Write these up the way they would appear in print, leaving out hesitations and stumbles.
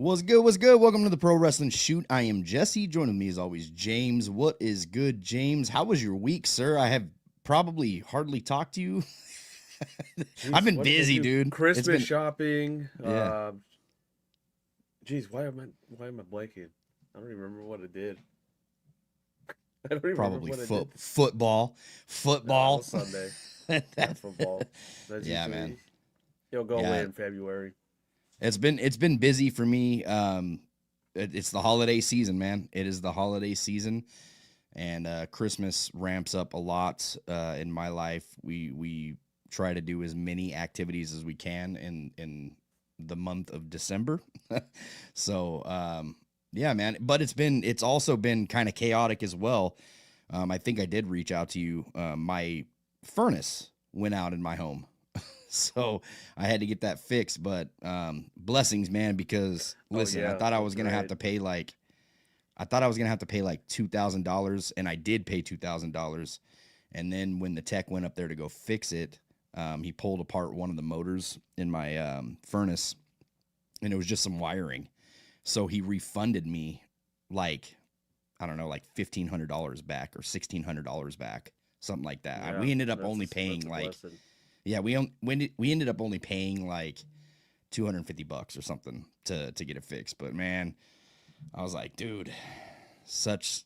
What's good? What's good? Welcome to the Pro Wrestling Shoot. I am Jesse. Joining me as always, James. What is good, James? How was your week, sir? I have probably hardly talked to you. I've Jeez, been what did I busy, do? dude. It's Christmas been shopping. yeah, Geez, why am I blanking? I don't even remember what I did. I don't even remember probably what I did. football, No, that football. was Sunday. Yeah, That- football. That's yeah, man. usually it'll go away Yeah, in February. it's been busy for me. It's the holiday season, man. It is the holiday season, and Christmas ramps up a lot in my life. We try to do as many activities as we can in the month of December. So yeah, man. But it's also been kind of chaotic as well. I think I did reach out to you. My furnace went out in my home. So I had to get that fixed, but blessings, man, because Oh listen, yeah, that's right. I thought I was gonna have to pay like $2,000, and I did pay $2,000. And then when the tech went up there to go fix it, he pulled apart one of the motors in my furnace, and it was just some wiring. So he refunded me like I don't know, like $1,500 back or $1,600 back, something like that. Yeah, We ended up that's only that's paying a like blessing. yeah, we ended up only paying like $250 or something to get it fixed. But man, I was like, dude, such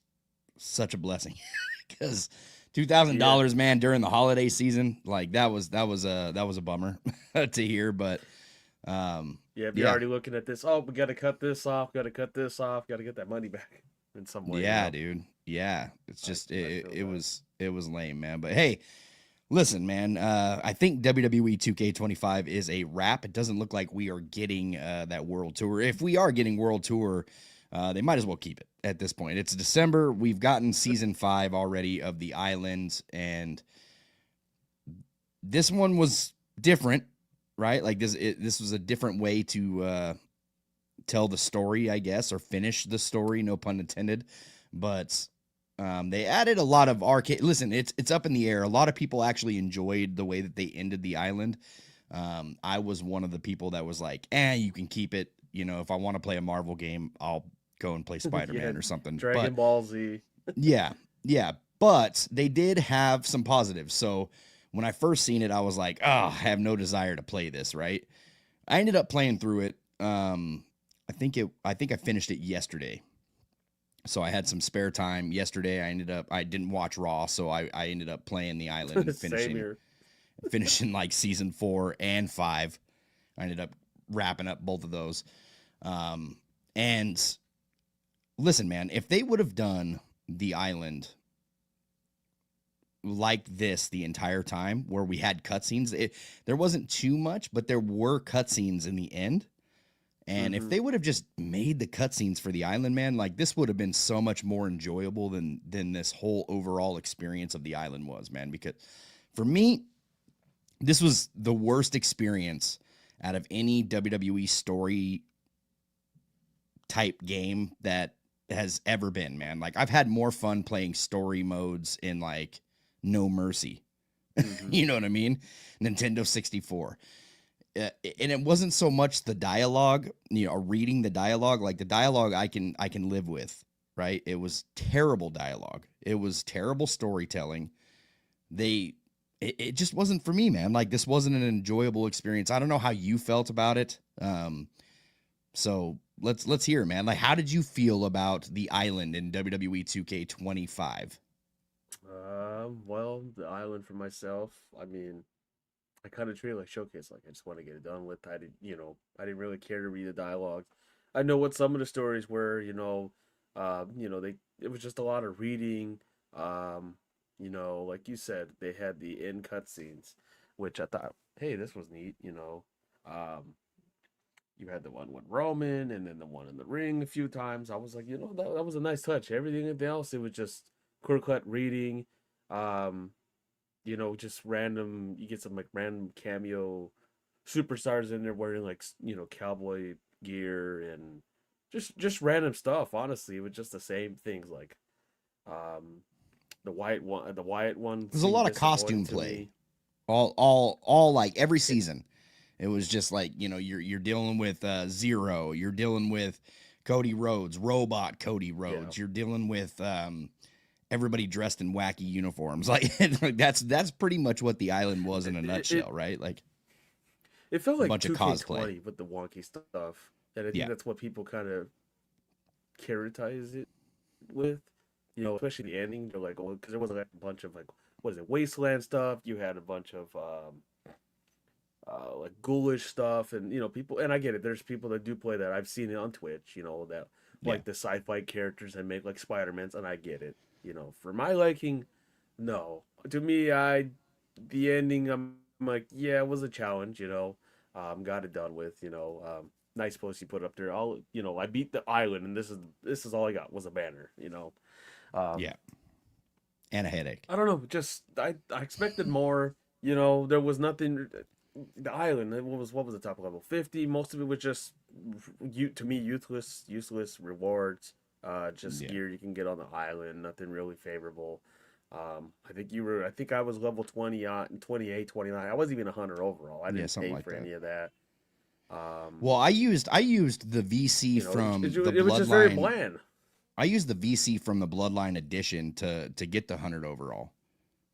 such a blessing because two thousand Yeah, dollars, man, during the holiday season, like that was a bummer to hear. But yeah. If you're yeah, already looking at this, oh, we got to cut this off. Got to cut this off. Got to get that money back in some way. yeah, dude, yeah, it's I just I feel it that. was lame, man. But hey, listen, man. I think WWE 2K25 is a wrap. It doesn't look like we are getting that World Tour. If we are getting World Tour, they might as well keep it at this point. It's December. We've gotten season 5 already of the Islands, and this one was different, right? Like this was a different way to tell the story, I guess, or finish the story. No pun intended, but they added a lot of arcade. Listen, it's up in the air. A lot of people actually enjoyed the way that they ended the island. I was one of the people that was like, you can keep it. You know, if I want to play a Marvel game, I'll go and play Spider Yeah, Man or something. Dragon But Ball Z. yeah, yeah. But they did have some positives. So when I first seen it, I was like, I have no desire to play this. Right. I ended up playing through it. I think I finished it yesterday. So I had some spare time yesterday. I didn't watch Raw, so I ended up playing the island and Same finishing here. finishing like season 4 and 5. I ended up wrapping up both of those. And listen, man, if they would have done the island like this the entire time, where we had cutscenes, there wasn't too much, but there were cutscenes in the end. And if Hmm. they would have just made the cutscenes for the island, man, like this would have been so much more enjoyable than this whole overall experience of the island was, man. Because for me, this was the worst experience out of any WWE story type game that has ever been, man. Like I've had more fun playing story modes in like No Mercy. Hmm. You know what I mean? Nintendo 64. And it wasn't so much the dialogue, reading the dialogue. Like the dialogue I can live with, right? It was terrible dialogue. It was terrible storytelling. They it just wasn't for me, man. Like this wasn't an enjoyable experience. I don't know how you felt about it. So let's hear, man. Like how did you feel about the island in WWE 2K25? Well, the island for myself. I mean, I kind of treat it like showcase. Like I just want to get it done with. I didn't really care to read the dialogue. I know what some of the stories were. It was just a lot of reading. Um, like you said, they had the end cutscenes, which I thought, hey, this was neat. You had the one with Roman, and then the one in the ring a few times. I was like, that was a nice touch. Everything else, it was just clear cut reading. Um, just random. You get some like random cameo superstars in there wearing like cowboy gear and just random stuff. Honestly, it was just the same things. Like um, the Wyatt one There's a seemed lot of disappointing costume to play. me. All like every season. It was just like, you know, you're dealing with Zero, you're dealing with Cody Rhodes, robot Cody Yeah. Rhodes, you're dealing with everybody dressed in wacky uniforms. Like that's pretty much what the island was in a It nutshell, right? Like it felt a like bunch of cosplay. 2K20 with the wonky stuff, and I think Yeah. that's what people kind of characterize it with. You know, especially the ending. They're like, oh, because there was like a bunch of like, what is it, wasteland stuff. You had a bunch of like ghoulish stuff, and you know, people. And I get it. There's people that do play that. I've seen it on Twitch. You know, that Yeah. like the sci-fi characters and make like Spider-Mans, and I get it. You know, for my liking, no. To me, the ending. I'm like, yeah, it was a challenge. You know, got it done with. You know, nice post you put up there. You know, I beat the island, and this is all I got was a banner. You know, Yeah. um, And a headache. I don't know. Just I expected more. You know, there was nothing. The island. What was the top level? 50. Most of it was just you to me useless rewards. Just Yeah. gear you can get on the island. Nothing really favorable. I think you were. I think I was level 20 on 28, 29. I wasn't even 100 overall. I Yeah, didn't something pay like for that. any of that. Um, Well, I used the VC you know, from the it was just very Bloodline. bland. I used the VC from the Bloodline edition to get the 100 overall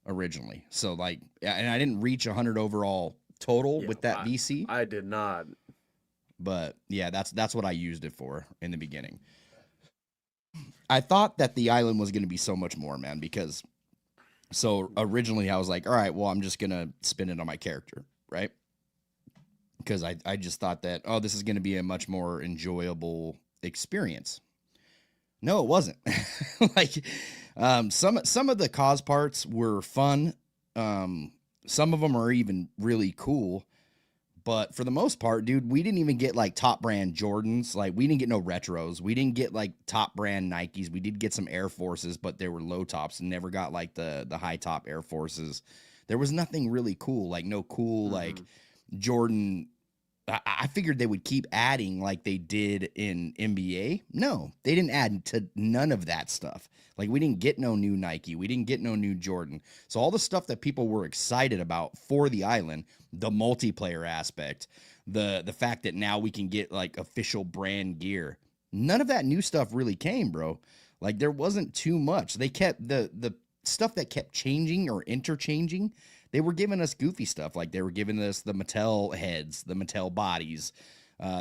originally. So like, and I didn't reach 100 overall total Yeah, with that VC, I did not. but yeah, that's what I used it for in the beginning. I thought that the island was going to be so much more, man, because so originally I was like, all right, well, I'm just going to spin it on my character, right? Because I just thought that, oh, this is going to be a much more enjoyable experience. No, it wasn't. Like some of the cause parts were fun. Some of them are even really cool. But for the most part, dude, we didn't even get like top brand Jordans. Like we didn't get no retros. We didn't get like top brand Nikes. We did get some Air Forces, but they were low tops and never got like the high top Air Forces. There was nothing really cool, like no cool like Mm-hmm. Jordan. I figured they would keep adding like they did in NBA. No, they didn't add to none of that stuff. Like we didn't get no new Nike, we didn't get no new Jordan. So all the stuff that people were excited about for the island, the multiplayer aspect, the fact that now we can get like official brand gear. None of that new stuff really came, bro. Like there wasn't too much. They kept the stuff that kept changing or interchanging. They were giving us goofy stuff, like they were giving us the Mattel heads, the Mattel bodies.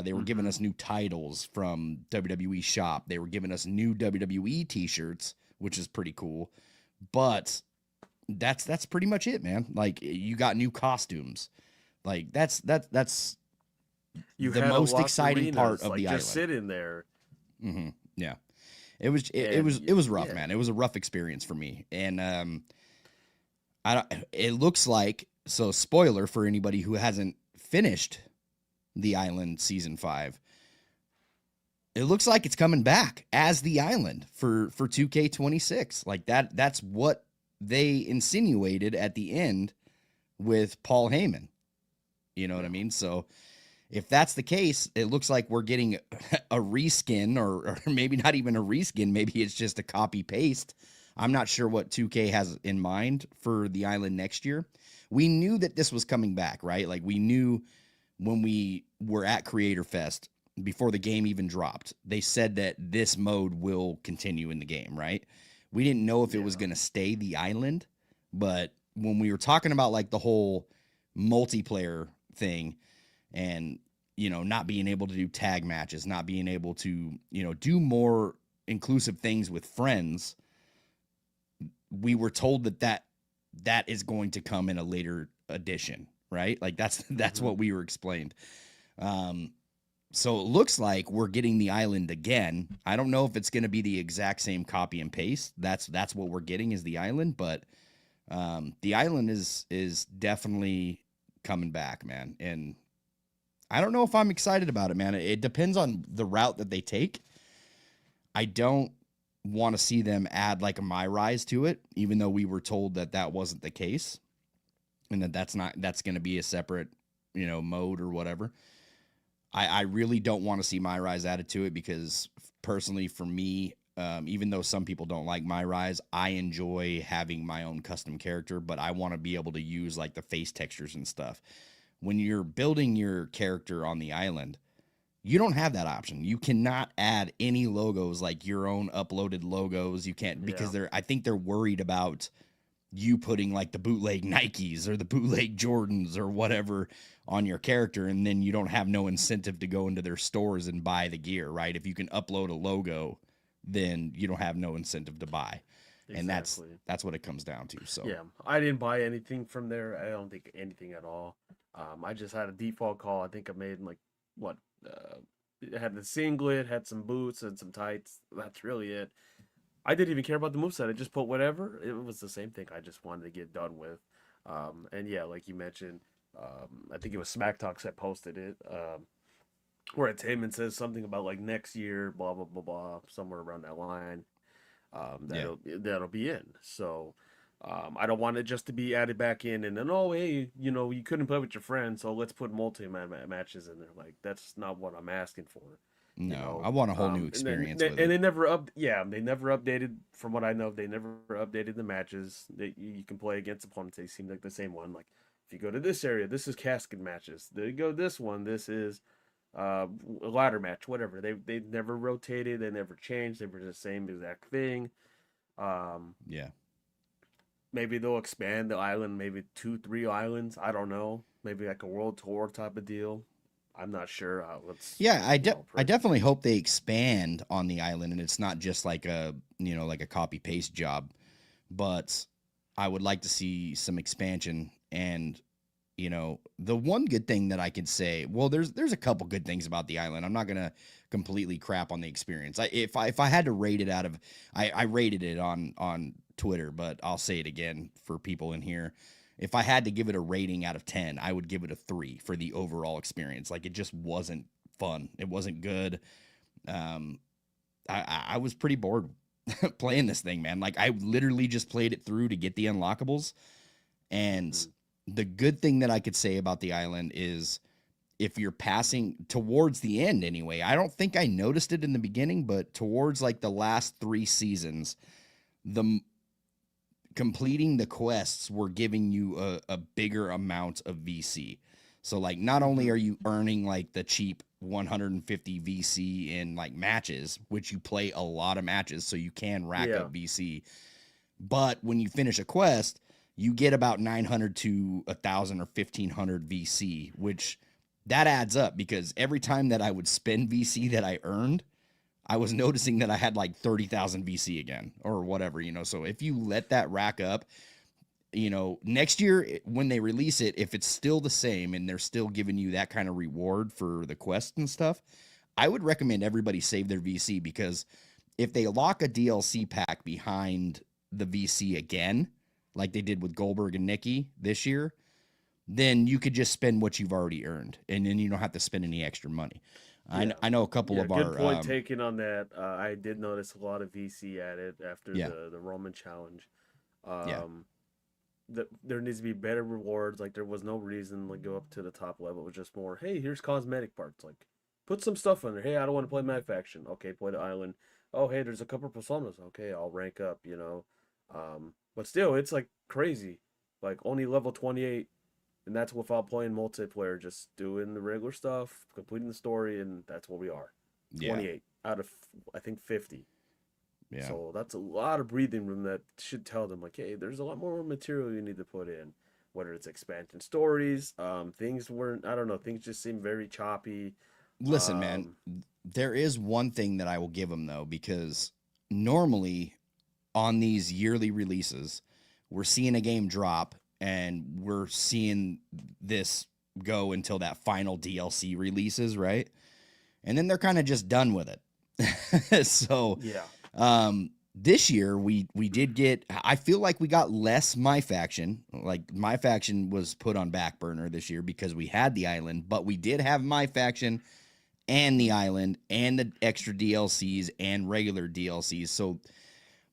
They were giving Mm-hmm. us new titles from WWE Shop. They were giving us new WWE T-shirts, which is pretty cool. But that's pretty much it, man. Like you got new costumes. Like that's You the had most unlocked exciting part arenas, of like the just island. sitting there, Yeah, it was and it was rough, yeah, man. It was a rough experience for me, and I don't. It looks like so. Spoiler for anybody who hasn't finished the Island season 5. It looks like it's coming back as the Island for 2K26. Like that. That's what they insinuated at the end with Paul Heyman. You know what I yeah. mean? So if that's the case, it looks like we're getting a reskin, or maybe not even a reskin. Maybe it's just a copy paste. I'm not sure what 2K has in mind for the island next year. We knew that this was coming back, right? Like we knew when we were at Creator Fest before the game even dropped. They said that this mode will continue in the game, right? We didn't know if it was Yeah. going to stay the island, but when we were talking about like the whole multiplayer thing and not being able to do tag matches, not being able to do more inclusive things with friends, we were told that is going to come in a later edition, right? Like that's Mm-hmm. what we were explained. um so it looks like we're getting the island again. I don't know if it's going to be the exact same copy and paste. That's what we're getting is the island, but the island is definitely coming back, man. And I don't know if I'm excited about it, man. It depends on the route that they take. I don't want to see them add like a My Rise to it, even though we were told that that wasn't the case, and that's going to be a separate mode or whatever. I really don't want to see My Rise added to it because personally, for me, even though some people don't like My Rise, I enjoy having my own custom character, but I want to be able to use like the face textures and stuff. when you're building your character on the island, you don't have that option. You cannot add any logos like your own uploaded logos. You can't because Yeah, I think they're worried about you putting like the bootleg Nikes or the bootleg Jordans or whatever on your character, and then you don't have no incentive to go into their stores and buy the gear, right? If you can upload a logo, then you don't have no incentive to buy. And exactly. that's what it comes down to. So Yeah, I didn't buy anything from there. I don't think anything at all. I just had a default call. I think I made like what? It had the singlet, had some boots and some tights. That's really it. I didn't even care about the moveset. I just put whatever. It was the same thing. I just wanted to get done with. And yeah, like you mentioned, I think it was Smack Talks that posted it. Where it's him and says something about like next year, blah blah blah blah, somewhere around that line. yeah. That'll be in. So I don't want it just to be added back in and then oh hey you couldn't play with your friends so let's put matches in there. Like that's not what I'm asking for. No, I want a whole new And then experience with and it. they never updated from what I know. They never updated the matches that you can play against opponents. They seem like the same one. Like if you go to this area, this is casket matches. They go this one. This is a ladder match. Whatever. They never rotated. They never changed. They were the same exact thing. Um, Yeah. Maybe they'll expand the island. Maybe 2, 3 islands. I don't know. Maybe like a world tour type of deal. I'm not sure. Let's Yeah, I pray. definitely hope they expand on the island and it's not just like like a copy paste job, but I would like to see some expansion and the one good thing that I could say, well, there's a couple good things about the island. I'm not gonna completely crap on the experience. If I had to rate it out of, I rated it on Twitter, but I'll say it again for people in here. If I had to give it a rating out of 10, I would give it a 3 for the overall experience. Like it just wasn't fun. It wasn't good. Um, I was pretty bored playing this thing, man. Like I literally just played it through to get the unlockables. And Hmm. the good thing that I could say about the island is if you're passing towards the end anyway, I don't think I noticed it in the beginning, but towards like the last 3 seasons, the completing the quests were giving you a bigger amount of VC. So like not only Hmm. are you earning like the cheap 150 VC in like matches, which you play a lot of matches, so you can rack up Yeah. VC, but when you finish a quest, you get about 900 to 1,000 or 1,500 VC, which that adds up because every time that I would spend VC that I earned, I was noticing that I had like 30,000 VC again or whatever. So if you let that rack up, next year when they release it, if it's still the same and they're still giving you that kind of reward for the quest and stuff, I would recommend everybody save their VC because if they lock a DLC pack behind the VC again, like they did with Goldberg and Nikki this year, then you could just spend what you've already earned, and then you don't have to spend any extra money. Yeah. I know a couple Yeah, of good our point taken on that. I did notice a lot of VC added after yeah, the Roman challenge. yeah, Um, there needs to be better rewards. Like there was no reason to go up to the top level. It was just more, hey, here's cosmetic parts. Like put some stuff on there. Hey, I don't want to play my faction. Okay, play the island. Oh, hey, there's a couple personas. Okay, I'll rank up. But still, it's like crazy. Like only level 28, and that's without playing multiplayer. Just doing the regular stuff, completing the story, and that's where we are. yeah, 28 out of I think 50. yeah. So that's a lot of breathing room that should tell them like, hey, there's a lot more material you need to put in. Whether it's expansion stories, things weren't. I don't know. Things just seem very choppy. Listen, man, Um, there is one thing that I will give them though, because normally on these yearly releases, we're seeing a game drop and we're seeing this go until that final DLC releases, right? And then they're kind of just done with it. So, yeah, this year we did get, I feel like we got less my faction. Like my faction was put on back burner this year because we had the island, but we did have my faction and the island and the extra DLCs and regular DLCs. So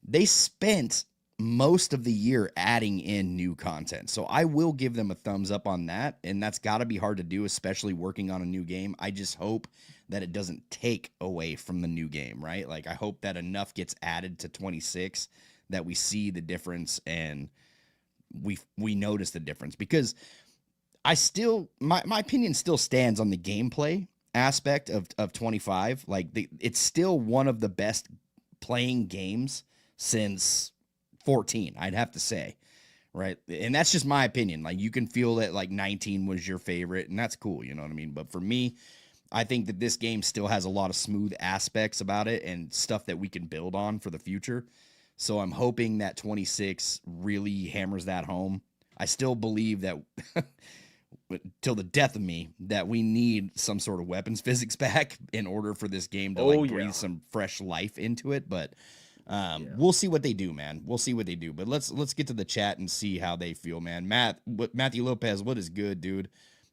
they spent most of the year adding in new content. So I will give them a thumbs up on that. And that's got to be hard to do, especially working on a new game. I just hope that it doesn't take away from the new game, right? Like I hope that enough gets added to 26 that we see the difference and we notice the difference because I still my opinion still stands on the gameplay aspect of 25. Like it's still one of the best playing games since 14, I'd have to say. Right. And that's just my opinion. Like you can feel that like 19 was your favorite, and that's cool, you know what I mean? But for me, I think that this game still has a lot of smooth aspects about it and stuff that we can build on for the future. So I'm hoping that 26 really hammers that home. I still believe that till the death of me that we need some sort of weapons physics back in order for this game to Oh like yeah, breathe some fresh life into it. But yeah. we'll see what they do, man. We'll see what they do. But let's get to the chat and see how they feel, man. Matthew Lopez, what is good, dude?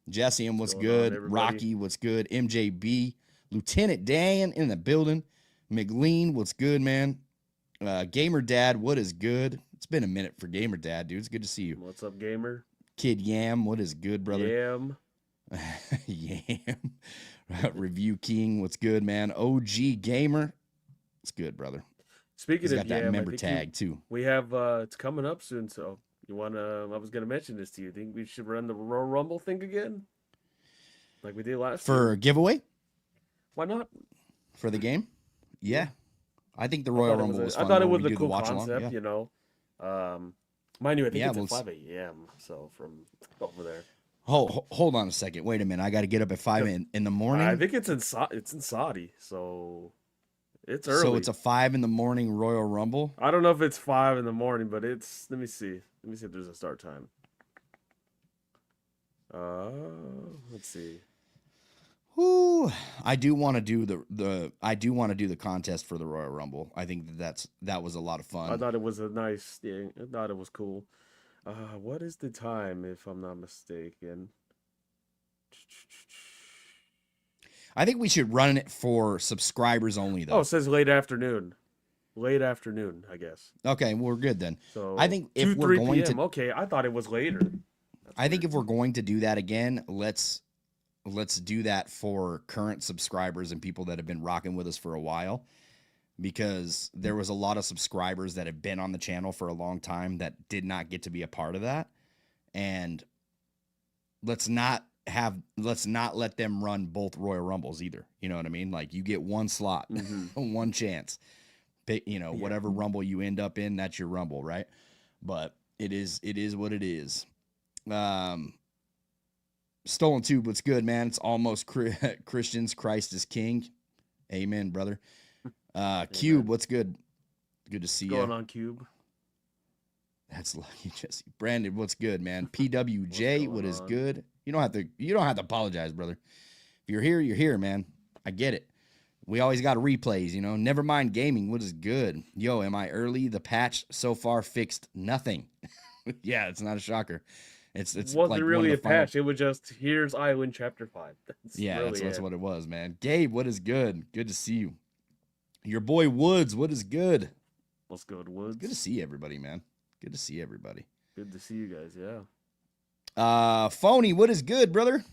Jesse, what's What's going on, good? everybody? Rocky, what's good? MJB, Lieutenant Dan in the building. McLean, what's good, man? Gamer Dad, what is good? It's been a minute for Gamer Dad, dude. It's good to see you. What's up, gamer? Kid Yam, what is good, brother? Yam. Yam. Review King, what's good, man? OG Gamer, it's good, brother. Speaking He's of got that Yam, member tag too. we have it's coming up soon. So you wanna? I was gonna mention this to you. Think we should run the Royal Rumble thing again, like we did last For year? a giveaway Why not? for the game? Yeah. Yeah. I think the Royal Rumble was fun. I thought it where was we a do the cool watch along. concept, Yeah. you know. Mind you, I think Yeah, it's well, at 5 a.m. So from over there. Hold on a second. Wait a minute. I got to get up at 5 in the morning. I think it's in Saudi, so it's early. So it's a 5 in the morning Royal Rumble. I don't know if it's 5 in the morning, but it's. Let me see. Let me see if there's a start time. Let's see. Whoo! I do want to do the contest for the Royal Rumble. I think that was a lot of fun. I thought it was a nice thing. I thought it was cool. What is the time, if I'm not mistaken? I think we should run it for subscribers only, though. Oh, it says late afternoon. Late afternoon, I guess. Okay, we're good then. So I think if 2, we're 3 going p.m. to, Okay, I thought it was later. I think if we're going to do that again, let's do that for current subscribers and people that have been rocking with us for a while, because there was a lot of subscribers that have been on the channel for a long time that did not get to be a part of that. And let's not let them run both Royal Rumbles either. You know what I mean? Like you get one slot, one chance. Pick, whatever Rumble you end up in, that's your Rumble, right? But it is what it is. Stolen Tube, what's good, man? It's almost Christians. Christ is King. Amen, brother. Cube, what's good? Good to see you. What's going on, Cube? That's lucky, Jesse. Brandon, what's good, man? PWJ, what is good? You don't have to apologize, brother. If you're here, you're here, man. I get it. We always got replays, Never mind gaming, what is good? Yo, am I early? The patch so far fixed nothing. Yeah, it's not a shocker. It wasn't like really a patch. It was just here's Island Chapter 5. That's what it was, man. Gabe, what is good? Good to see you. Your boy Woods, what is good? What's good, Woods? Good to see everybody, man. Good to see everybody. Good to see you guys. Yeah. Phony, what is good, brother?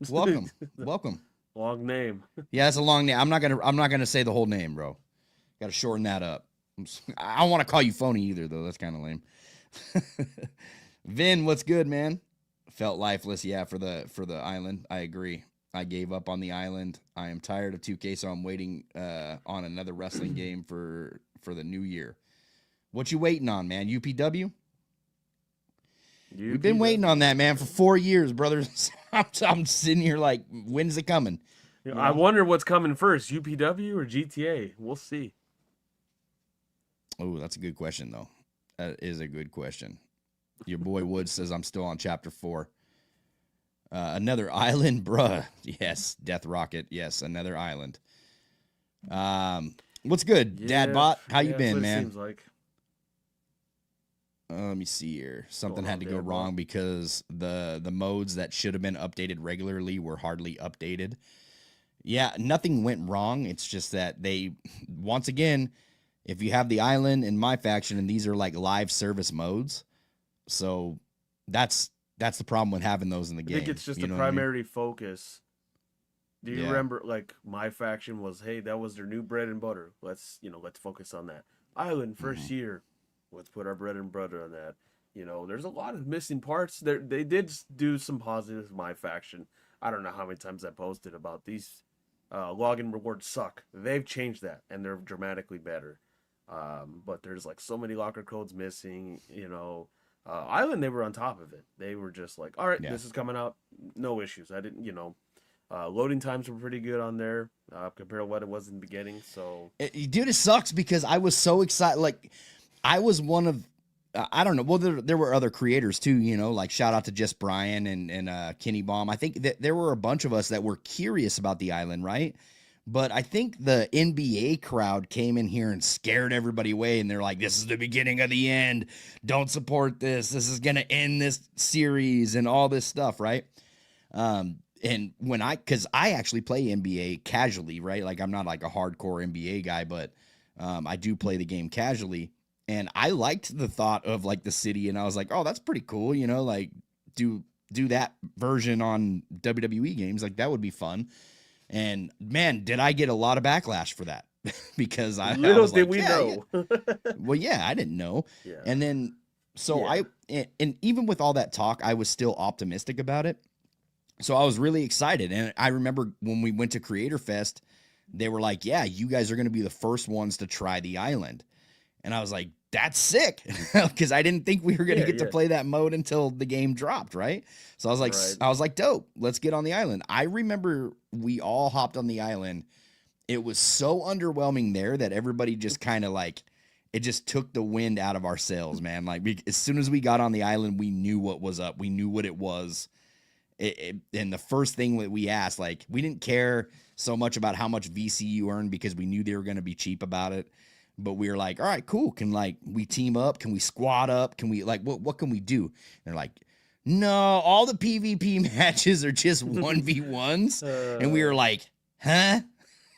Welcome, welcome. Long name. Yeah, that's a long name. I'm not gonna say the whole name, bro. Got to shorten that up. I don't want to call you Phony either, though. That's kind of lame. Vin, what's good, man? Felt lifeless, yeah, for the island. I agree. I gave up on the island. I am tired of 2K, so I'm waiting on another wrestling game for the new year. What you waiting on, man? UPW? We've been waiting on that, man, for 4 years, brothers. I'm sitting here like, when's it coming? I wonder what's coming first, UPW or GTA? We'll see. Oh, that's a good question, though. That is a good question. Your boy Woods says I'm still on chapter 4. Another island, bruh. Yes, Death Rocket. Yes, another island. What's good, Dadbot? How you been, man? Seems like. Let me see here. Something had to go wrong because the modes that should have been updated regularly were hardly updated. Yeah, nothing went wrong. It's just that they, once again, if you have the island in my faction, and these are like live service modes, so that's the problem with having those in the game. I think it's just the primary focus. Do you remember, like, my faction was, hey, that was their new bread and butter. Let's focus on that. Island, first year. Let's put our bread and butter on that. You know, there's a lot of missing parts. They did do some positives. My faction. I don't know how many times I posted about these login rewards suck. They've changed that, and they're dramatically better. But there's like so many locker codes missing. You know, Island, they were on top of it. They were just like, all right, Yeah. this is coming out, no issues. I didn't, loading times were pretty good on there compared to what it was in the beginning. So, Dude, it sucks because I was so excited. Like, I was one of, I don't know. Well, there were other creators too, you know, like shout out to Just Brian and Kenny Baum. I think that there were a bunch of us that were curious about the island, right? But I think the NBA crowd came in here and scared everybody away. And they're like, this is the beginning of the end. Don't support this. This is going to end this series and all this stuff, right? And because I actually play NBA casually, right? Like I'm not like a hardcore NBA guy, but I do play the game casually. And I liked the thought of like the city, and I was like, oh, that's pretty cool, you know, like do that version on WWE games, like that would be fun. And man, did I get a lot of backlash for that because I little was did like, we know. well, yeah, I didn't know. Yeah. And then so and even with all that talk, I was still optimistic about it. So I was really excited. And I remember when we went to Creator Fest, they were like, yeah, you guys are going to be the first ones to try the island. And I was like, that's sick, because I didn't think we were going to get to play that mode until the game dropped, right? So I was like, dope, let's get on the island. I remember we all hopped on the island. It was so underwhelming there that everybody just kind of like, it just took the wind out of our sails, man. Like as soon as we got on the island, we knew what was up. We knew what it was. And the first thing that we asked, like, we didn't care so much about how much VC you earned because we knew they were going to be cheap about it. But we were like, all right, cool. Can like we team up? Can we squad up? Can we like what can we do? And they're like, no, all the PvP matches are just 1v1s. And we were like, huh?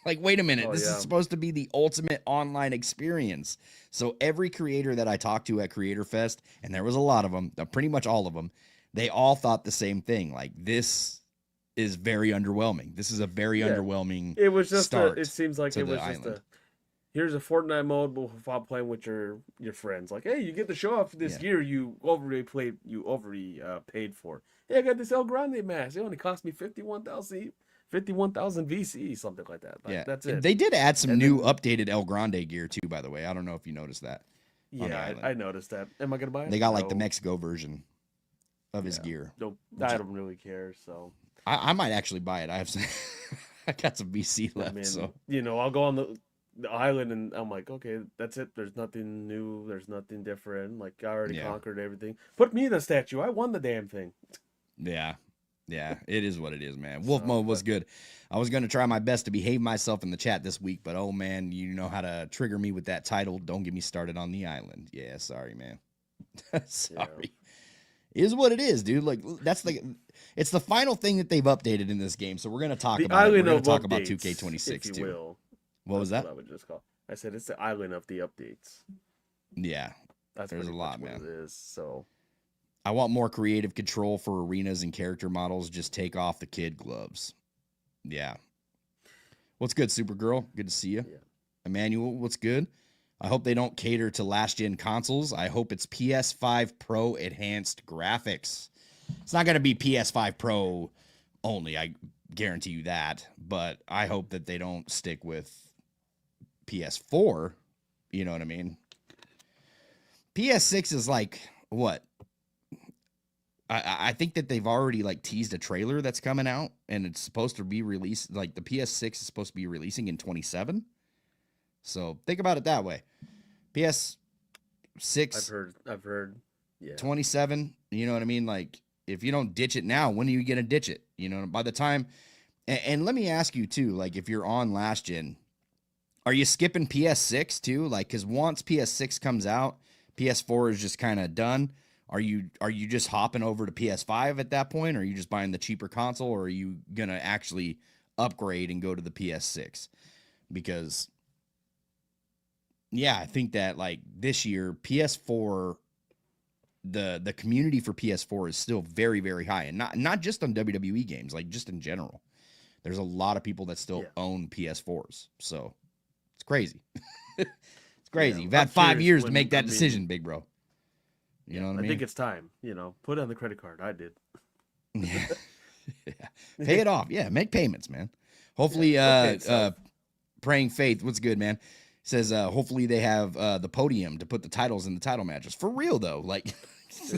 Like, wait a minute. This is supposed to be the ultimate online experience. So every creator that I talked to at Creator Fest, and there was a lot of them, pretty much all of them, they all thought the same thing. Like, this is very underwhelming. This is a very underwhelming. It was just start it seems like it was just island. Here's a Fortnite mode while playing with your friends. Like, hey, you get to show off this gear you overly paid for. Hey, I got this El Grande mask. It only cost me 51,000 VC, something like that. Like, that's it. They did add some new updated El Grande gear too, by the way. I don't know if you noticed that. Yeah, I noticed that. Am I gonna buy it? They got like the Mexico version of his gear. Nope, I don't really care. So I might actually buy it. I have some. I got some VC left. I mean, so I'll go on the island and I'm like, okay, that's it. There's nothing new. There's nothing different. Like, I already conquered everything. Put me in a statue. I won the damn thing. Yeah, it is what it is, man. Wolf mode was good. I was going to try my best to behave myself in the chat this week, but oh man, you know how to trigger me with that title. Don't get me started on the island. Yeah, sorry, man. Sorry. Is what it is, dude. Like, it's the final thing that they've updated in this game. So we're going to talk about it. We're going to talk about 2K26 too. Will. What was that? What I would just call. I said it's the island of the updates. Yeah, there's a lot, man. It is, so I want more creative control for arenas and character models. Just take off the kid gloves. Yeah. What's good, Supergirl? Good to see you. Yeah. Emmanuel, what's good? I hope they don't cater to last-gen consoles. I hope it's PS5 Pro enhanced graphics. It's not going to be PS5 Pro only. I guarantee you that. But I hope that they don't stick with PS4. You know what I mean? PS6 is like, what? I think that they've already like teased a trailer that's coming out, and it's supposed to be released. Like the PS6 is supposed to be releasing in 2027. So think about it that way. PS6. I've heard. Yeah. 27. You know what I mean? Like, if you don't ditch it now, when are you gonna ditch it? You know, by the time. And let me ask you too. Like, if you're on last gen, are you skipping PS6 too? Like, because once PS6 comes out, PS4 is just kind of done. Are you just hopping over to PS5 at that point? Or are you just buying the cheaper console? Or are you going to actually upgrade and go to the PS6? Because, yeah, I think that, like, this year, PS4, the community for PS4 is still very, very high. And not just on WWE games, like, just in general. There's a lot of people that still own PS4s. So, it's crazy. It's crazy. You've had 5 years to make that decision, big bro. You Yeah, know what I I think mean? it's time. Put it on the credit card. I did. Yeah. Yeah. Pay it off. Yeah, make payments, man. Yeah, Hopefully, it'll pay itself. Praying Faith, what's good, man? Says hopefully they have the podium to put the titles in the title matches. For real though. Like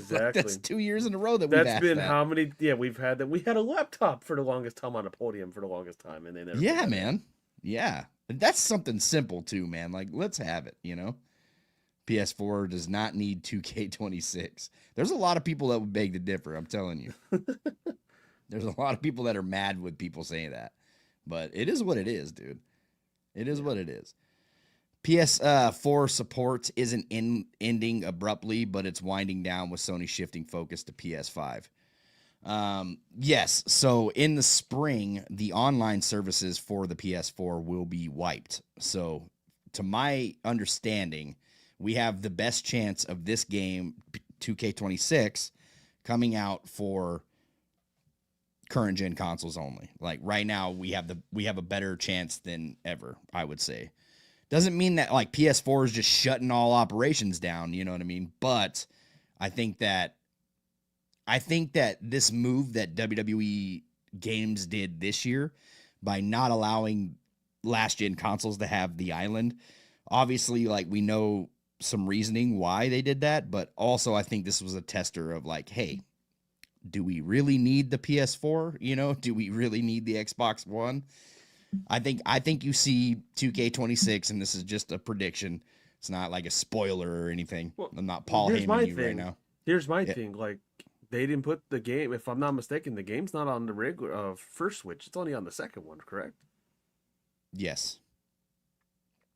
that's Exactly. 2 years in a row that we've That's asked been that. how many? Yeah, we've had that. We had a laptop for the longest time on a podium for the longest time, and they never put Yeah, that in. man. Yeah. That's something simple too, man. Like, let's have it, PS4 does not need 2K26. There's a lot of people that would beg to differ, I'm telling you. There's a lot of people that are mad with people saying that. But it is what it is, dude. It is Yeah. what it is. PS4 support isn't ending abruptly, but it's winding down with Sony shifting focus to PS5. Yes, so in the spring, the online services for the PS4 will be wiped. So, to my understanding, we have the best chance of this game, 2K26, coming out for current gen consoles only. Like right now, we have a better chance than ever, I would say. Doesn't mean that like PS4 is just shutting all operations down, you know what I mean? But I think that this move that WWE Games did this year by not allowing last gen consoles to have the island, obviously, like we know some reasoning why they did that, but also I think this was a tester of like, hey, do we really need the PS4? Do we really need the Xbox One? I think you see 2K26, and this is just a prediction. It's not like a spoiler or anything. Well, I'm not well, Paul here's my Heyman you right thing. now. Here's my Yeah. thing. Like, they didn't put the game. If I'm not mistaken, the game's not on the regular first Switch. It's only on the second one, correct? Yes.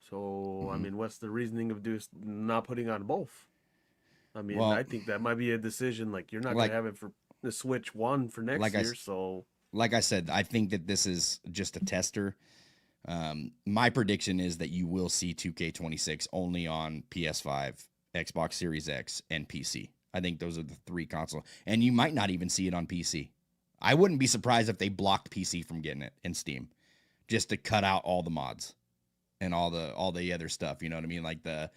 So, I hmm mean, what's the reasoning of just not putting on both? I mean, Well, I think that might be a decision. Like, you're not gonna like have it for the Switch One for next like I year. So, like I said, I think that this is just a tester. My prediction is that you will see 2K26 only on PS5, Xbox Series X, and PC. I think those are the three consoles, and you might not even see it on PC. I wouldn't be surprised if they blocked PC from getting it in Steam, just to cut out all the mods and all the other stuff. You know what I mean? Like the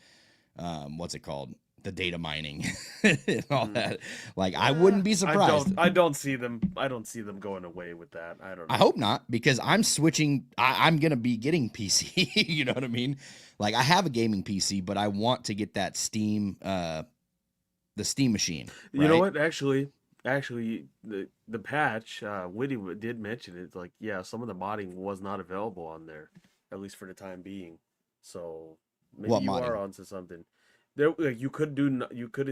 what's it called? The data mining and all mm, that. Like I wouldn't be surprised. I don't see them. I don't see them going away with that. I don't I know. hope not, because I'm switching. I'm gonna be getting PC. You know what I mean? Like I have a gaming PC, but I want to get that Steam, the Steam machine, You know right? what? Actually, the patch, Witty did mention it. Like, yeah, some of the modding was not available on there, at least for the time being. So maybe What you are modding? onto something. There, like, you couldn't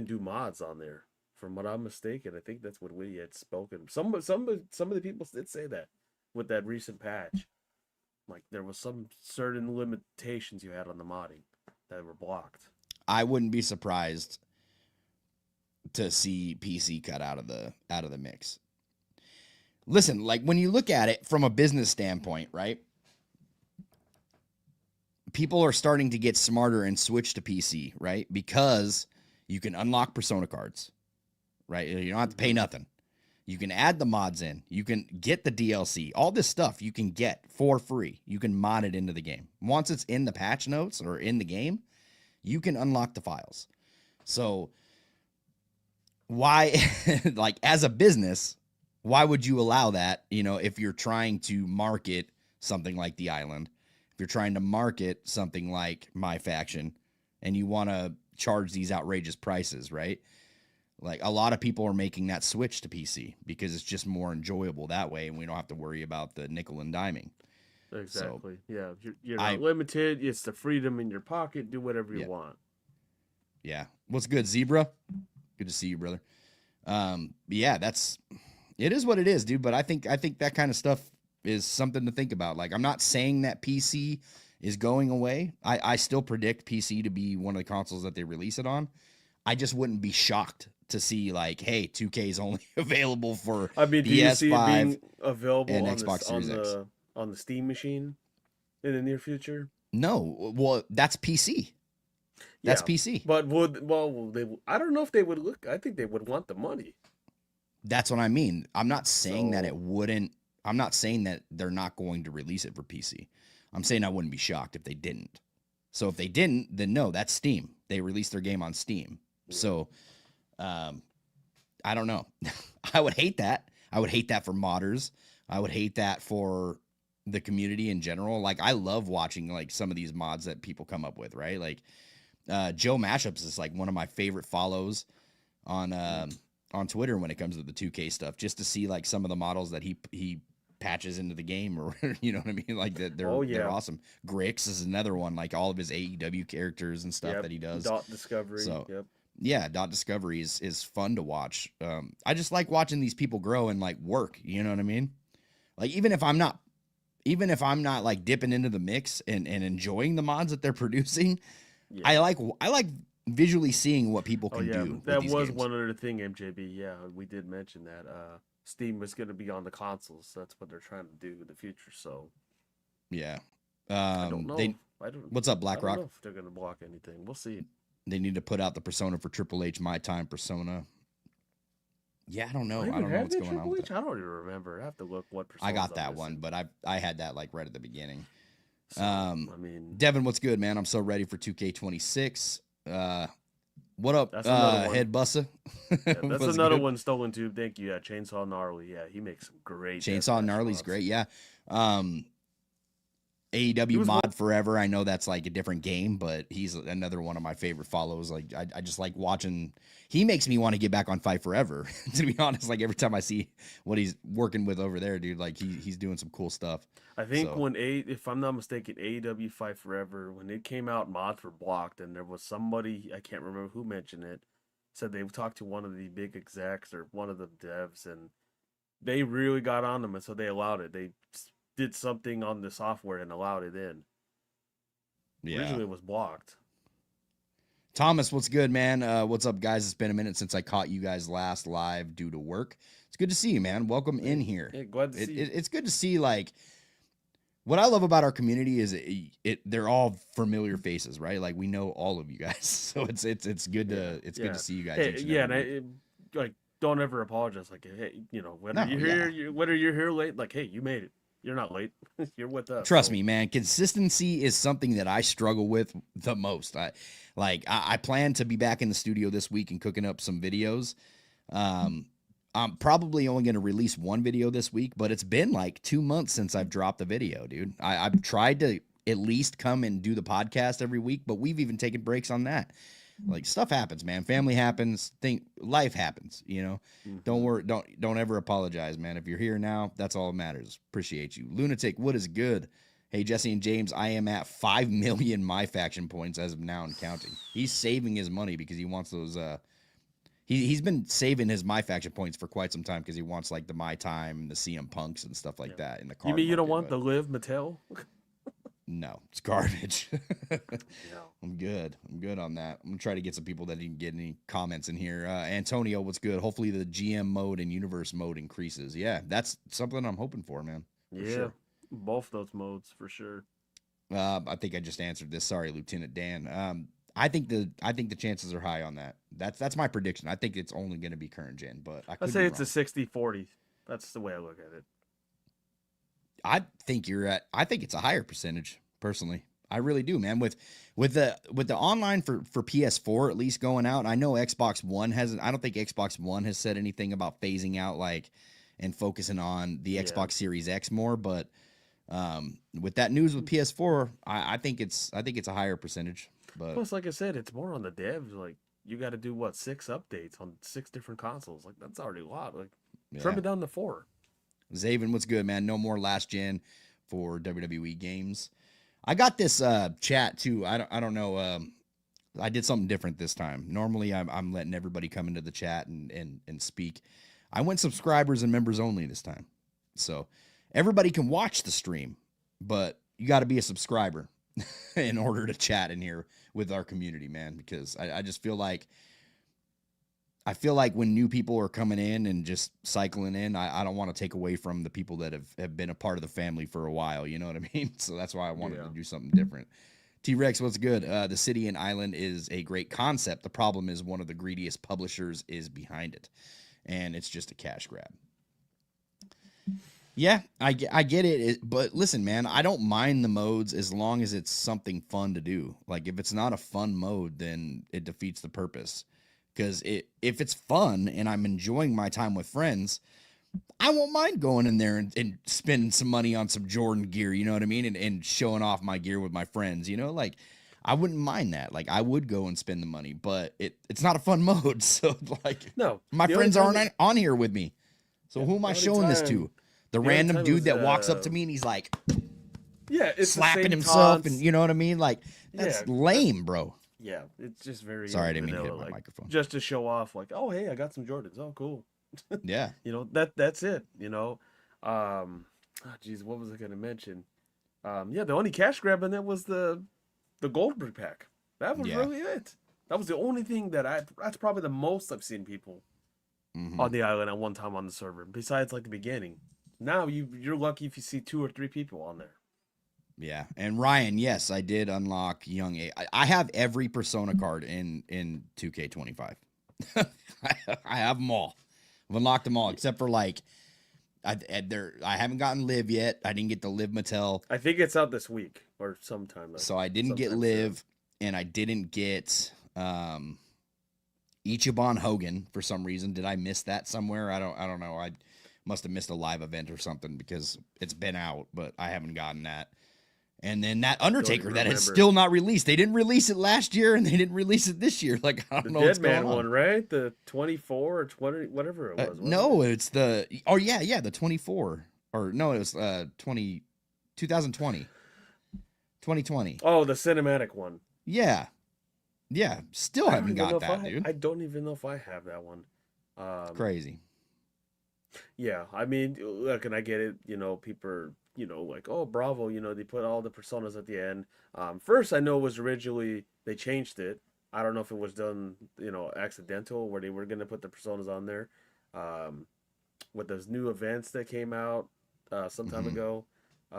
do mods on there, from what I'm mistaken. I think that's what Witty had spoken. Some of the people did say that with that recent patch. Like, there was some certain limitations you had on the modding that were blocked. I wouldn't be surprised to see PC cut out of the mix. Listen, like when you look at it from a business standpoint, right? People are starting to get smarter and switch to PC, right? Because you can unlock persona cards, right? You don't have to pay Hmm. nothing. You can add the mods in. You can get the DLC. All this stuff you can get for free. You can mod it into the game. Once it's in the patch notes or in the game, you can unlock the files. So why like as a business, why would you allow that, if you're trying to market something like The Island, if you're trying to market something like My Faction, and you want to charge these outrageous prices, right? Like a lot of people are making that switch to PC because it's just more enjoyable that way, and we don't have to worry about the nickel and diming. So Exactly. Yeah, you're not I, limited. It's the freedom in your pocket. Do whatever you yeah, want. yeah. What's good, Zebra? Good to see you, brother. Yeah, it is what it is, dude. But I think that kind of stuff is something to think about. Like, I'm not saying that PC is going away. I still predict PC to be one of the consoles that they release it on. I just wouldn't be shocked to see like, hey, 2K is only available for I mean, do you see it PS5 being available and on Xbox Series X. the Steam machine in the near future? No, well, that's PC. That's Yeah, PC. but they? I don't know if they would look. I think they would want the money. That's what I mean. I'm not saying that it So wouldn't. I'm not saying that they're not going to release it for PC. I'm saying I wouldn't be shocked if they didn't. So if they didn't, then no, that's Steam. They released their game on Steam. yeah. So Um, I don't know. I would hate that. I would hate that for modders. I would hate that for the community in general. Like I love watching like some of these mods that people come up with, right? Like Joe Mashups is like one of my favorite follows on on Twitter when it comes to the 2K stuff, just to see like some of the models that he patches into the game, or you know what I mean, like that Oh they're yeah. awesome. Grix is another one, like all of his AEW characters and stuff Yep. that he does. Dot Discovery. So Yep. yeah, Dot Discovery is fun to watch. I just like watching these people grow and like work. You know what I mean? Like even if I'm not like dipping into the mix and enjoying the mods that they're producing, Yeah. I like visually seeing what people Oh can yeah. do with That these was games. one other thing, MJB. Yeah, we did mention that. Steam was going to be on the consoles. That's what they're trying to do in the future. So Yeah. I don't know. They what's up, I don't BlackRock? know if they're going to block anything. We'll see. They need to put out the Persona for Triple H My Time Persona. Yeah, I don't Do I know. I even don't know have what's the going on Triple with H? that. I don't even remember. I have to look what I personas got I'm that one, missing. but I had that like right at the beginning. So I mean, Devin, what's good, man? I'm so ready for 2K26. What up, that's another one. Head Bussa? Yeah, that's What's another good? one. Stolen Tube. Thank you. Yeah, Chainsaw Gnarly. Yeah, he makes some great Chainsaw deathmatch Gnarly's mods. great. Yeah. Um, He AEW was one. Mod Forever. I know that's like a different game, but he's another one of my favorite follows. Like I just like watching. He makes me want to get back on Fight Forever. To be honest, like every time I see what he's working with over there, dude, like he's doing some cool stuff. I think So when if I'm not mistaken, AEW Fight Forever, when it came out, mods were blocked, and there was somebody, I can't remember who mentioned it, said they talked to one of the big execs or one of the devs, and they really got on them, and so they allowed it. They did something on the software and allowed it in. yeah. Originally, it was blocked. Thomas, what's good, man? What's up, guys? It's been a minute since I caught you guys last live due to work. It's good to see you, man. Welcome in Hey, here. hey, glad to see you. It's good to see like what I love about our community is they're all familiar faces, right? Like we know all of you guys, so it's good Yeah, to it's good to yeah. see you guys Hey, each and yeah, every and week. like, don't ever apologize. Like, hey, whether No, you're yeah, whether you're here late, like, hey, you made it. You're not late. You're with us. trust So me, man. Consistency is something that I struggle with the most. I plan to be back in the studio this week and cooking up some videos. Um, I'm probably only going to release one video this week, but it's been like 2 months since I've dropped a video, dude. I've tried to at least come and do the podcast every week, but we've even taken breaks on that. Like stuff happens, man. Family happens. Life happens. You know. Don't hmm worry. Don't ever apologize, man. If you're here now, that's all that matters. Appreciate you, Lunatic. What is good? Hey, Jesse and James, I am at 5 million my faction points as of now and counting. He's saving his money because he wants those. He's been saving his my faction points for quite some time because he wants like the my time, the CM Punks and stuff like yeah. that in the You card mean you don't market. want But the Liv Mattel? no, it's garbage. Yeah. I'm good. I'm good on that. I'm gonna try to get some people that didn't get any comments in here. Antonio, what's good? Hopefully the GM mode and universe mode increases. Yeah, that's something I'm hoping for, man. For Yeah. sure. Both those modes for sure. I think I just answered this. Sorry, Lieutenant Dan. I think the chances are high on that. That's my prediction. I think it's only going to be current gen, but I I could say be it's a wrong. 60-40. That's the way I look at it. I think it's a higher percentage personally. I really do, man. With the online for PS4 at least going out. I know Xbox One hasn't. I don't think Xbox One has said anything about phasing out like and focusing on the Yeah. Xbox Series X more, but with that news with PS4, I think it's a higher percentage. But Plus, like I said, it's more on the devs. Like, you got to do what, 6 updates on 6 different consoles. Like, that's already a lot. Like, trim yeah, it down to 4. Zaven, what's good, man? No more last gen for WWE games. I got this chat too. I don't know. I did something different this time. Normally, I'm letting everybody come into the chat and speak. I went subscribers and members only this time, so everybody can watch the stream, but you got to be a subscriber in order to chat in here with our community, man. Because I just feel like when new people are coming in and just cycling in, I don't want to take away from the people that have been a part of the family for a while. You know what I mean? So that's why I wanted to Yeah. do something different. T Rex, what's good? The city and island is a great concept. The problem is one of the greediest publishers is behind it, and it's just a cash grab. Yeah, I get but listen, man, I don't mind the modes as long as it's something fun to do. Like if it's not a fun mode, then it defeats the purpose. Because if it's fun and I'm enjoying my time with friends, I won't mind going in there and spending some money on some Jordan gear, you know what I mean? And showing off my gear with my friends, you know, like I wouldn't mind that. Like I would go and spend the money, but it's not a fun mode. So like No, my the only friends time aren't on here with me. So who am I the only showing this time to? The the only random time it dude was that walks up to me and he's like yeah, it's the slapping same himself and taunts. you know what I mean? Like Yeah, that's lame, bro. yeah, it's just very Sorry, I didn't mean to vanilla, hit my like microphone. just to show off, like, oh hey, I got some Jordans. Oh cool. Yeah. That's it. Geez, what was I gonna mention? Yeah, the only cash grab in that was the Goldberg pack. That was Yeah. really it. That was the only thing that's probably the most I've seen people Mm-hmm. on the island at one time on the server. Besides like the beginning. Now you're lucky if you see 2 or 3 people on there. Yeah, and Ryan, yes, I did unlock Young A. I have every Persona card in 2K25. I have them all. I've unlocked them all except for like I haven't gotten Liv yet. I didn't get the Liv Mattel, I think it's out this week or sometime. so I didn't get Sometime soon. Liv, and I didn't get Ichiban Hogan for some reason. Did I miss that somewhere? I don't know. I must have missed a live event or something because it's been out, but I haven't gotten that. And then that Undertaker that is still not released. They didn't release it last year and they didn't release it this year. Like, I don't The know what's Dead going Man on. one, right? The 24 or 20, whatever it was. wasn't No, it? it's the, oh, yeah, the 24. Or no, it was 2020. 2020. Oh, the cinematic one. Yeah. Yeah. Still I don't haven't even know got if that, dude. I don't even know if I have that one. Crazy. Yeah, I mean, look, and I get it. People are, like, oh, Bravo. They put all the personas at the end. First, I know it was originally they changed it. I don't know if it was done, accidental, where they were gonna put the personas on there. Um, with those new events that came out some time Hmm. ago.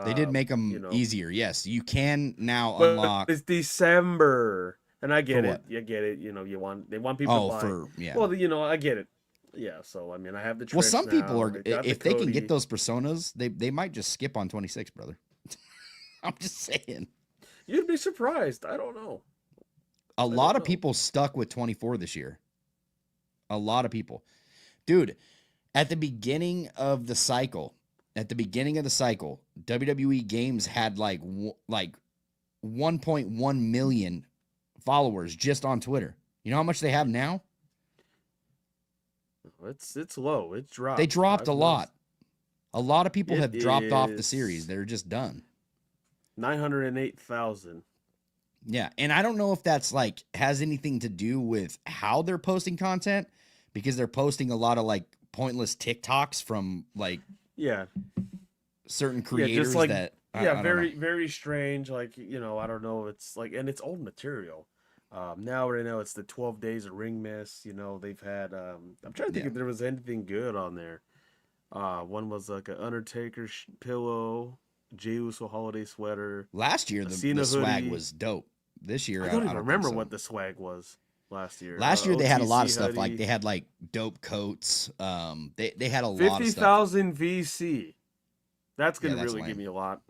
They did make You them know, easier. Yes. You can now but unlock it's December, and I for get what? it. You get it. They want people to Oh, buy. for, yeah. Well, I get it. Yeah, so I mean, I have the Well, Trish some people now. are, I got the if they can get Cody. those personas, they might just skip on 26, brother. I'm just saying. You'd be surprised. I don't know. A I lot don't of know. people stuck with 24 this year. A lot of people. Dude, at the beginning of the cycle, WWE Games had like 1.1 million followers just on Twitter. You know how much they have now? It's low. It's They dropped. dropped a I've noticed. lot. A lot of people It have dropped off the series. is They're just done. 908,000. Yeah, and I don't know if that's like has anything to do with how they're posting content because they're posting a lot of like pointless TikToks from like Yeah, certain yeah, just creators like that I don't know. very very strange. Like I don't know. It's like and it's old material. Right now it's the 12 days of ring miss. They've had. I'm trying to think Yeah. if there was anything good on there. One was like an Undertaker pillow, Jey Uso holiday sweater, Last year a the Cena swag hoodie. was dope. This year I don't I even don't think remember so. what the swag was last year. Last year they had a lot of OTC stuff like hoodie, they had like dope coats. They had a lot of stuff. 50,000 VC. That's Yeah, gonna that's really give lame. me a lot.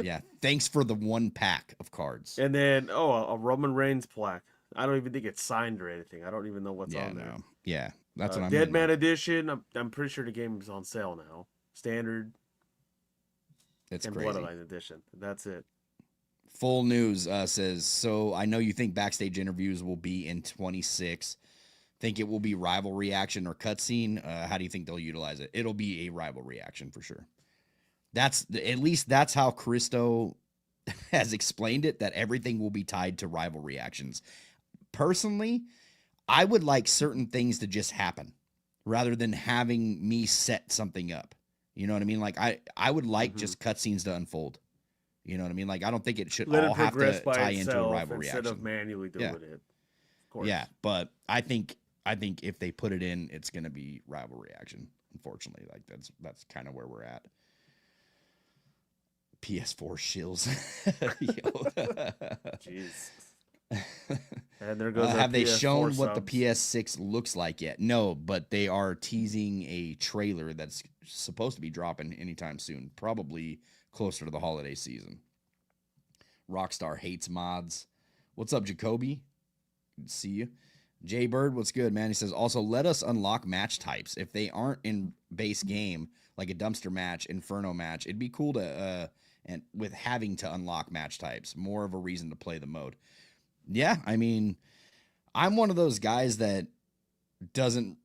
Yeah, thanks for the one pack of cards. And then a Roman Reigns plaque. I don't even think it's signed or anything. I don't even know what's Yeah, on there. no. Yeah, that's what I Dead mean. Man Like, Edition. I'm pretty sure the game is on sale now. Standard it's and crazy. Bloodline Edition. That's it. Full News says, so I know you think backstage interviews will be in 26. Think it will be rival reaction or cutscene? How do you think they'll utilize it? It'll be a rival reaction for sure. At least that's how Christo has explained it, that everything will be tied to rival reactions. Personally, I would like certain things to just happen rather than having me set something up. You know what I mean? Like I would like Hmm. just cutscenes to unfold. You know what I mean? Like I don't think it should Let it all have progress to by tie into a itself rival instead of reaction. manually doing Yeah. it. Of course. Yeah, but I think if they put it in, it's gonna be rival reaction. Unfortunately, like that's kind of where we're at. PS4 shills. Jeez. And there goes our Have they PS4 shown what the subs. PS6 looks like yet? No, but they are teasing a trailer that's supposed to be dropping anytime soon, probably closer to the holiday season. Rockstar hates mods. What's up, Jacoby? Good to see you. Jay Bird, what's good, man? He says, also let us unlock match types. If they aren't in base game, like a dumpster match, inferno match, it'd be cool to and with having to unlock match types, more of a reason to play the mode. Yeah, I mean, I'm one of those guys that doesn't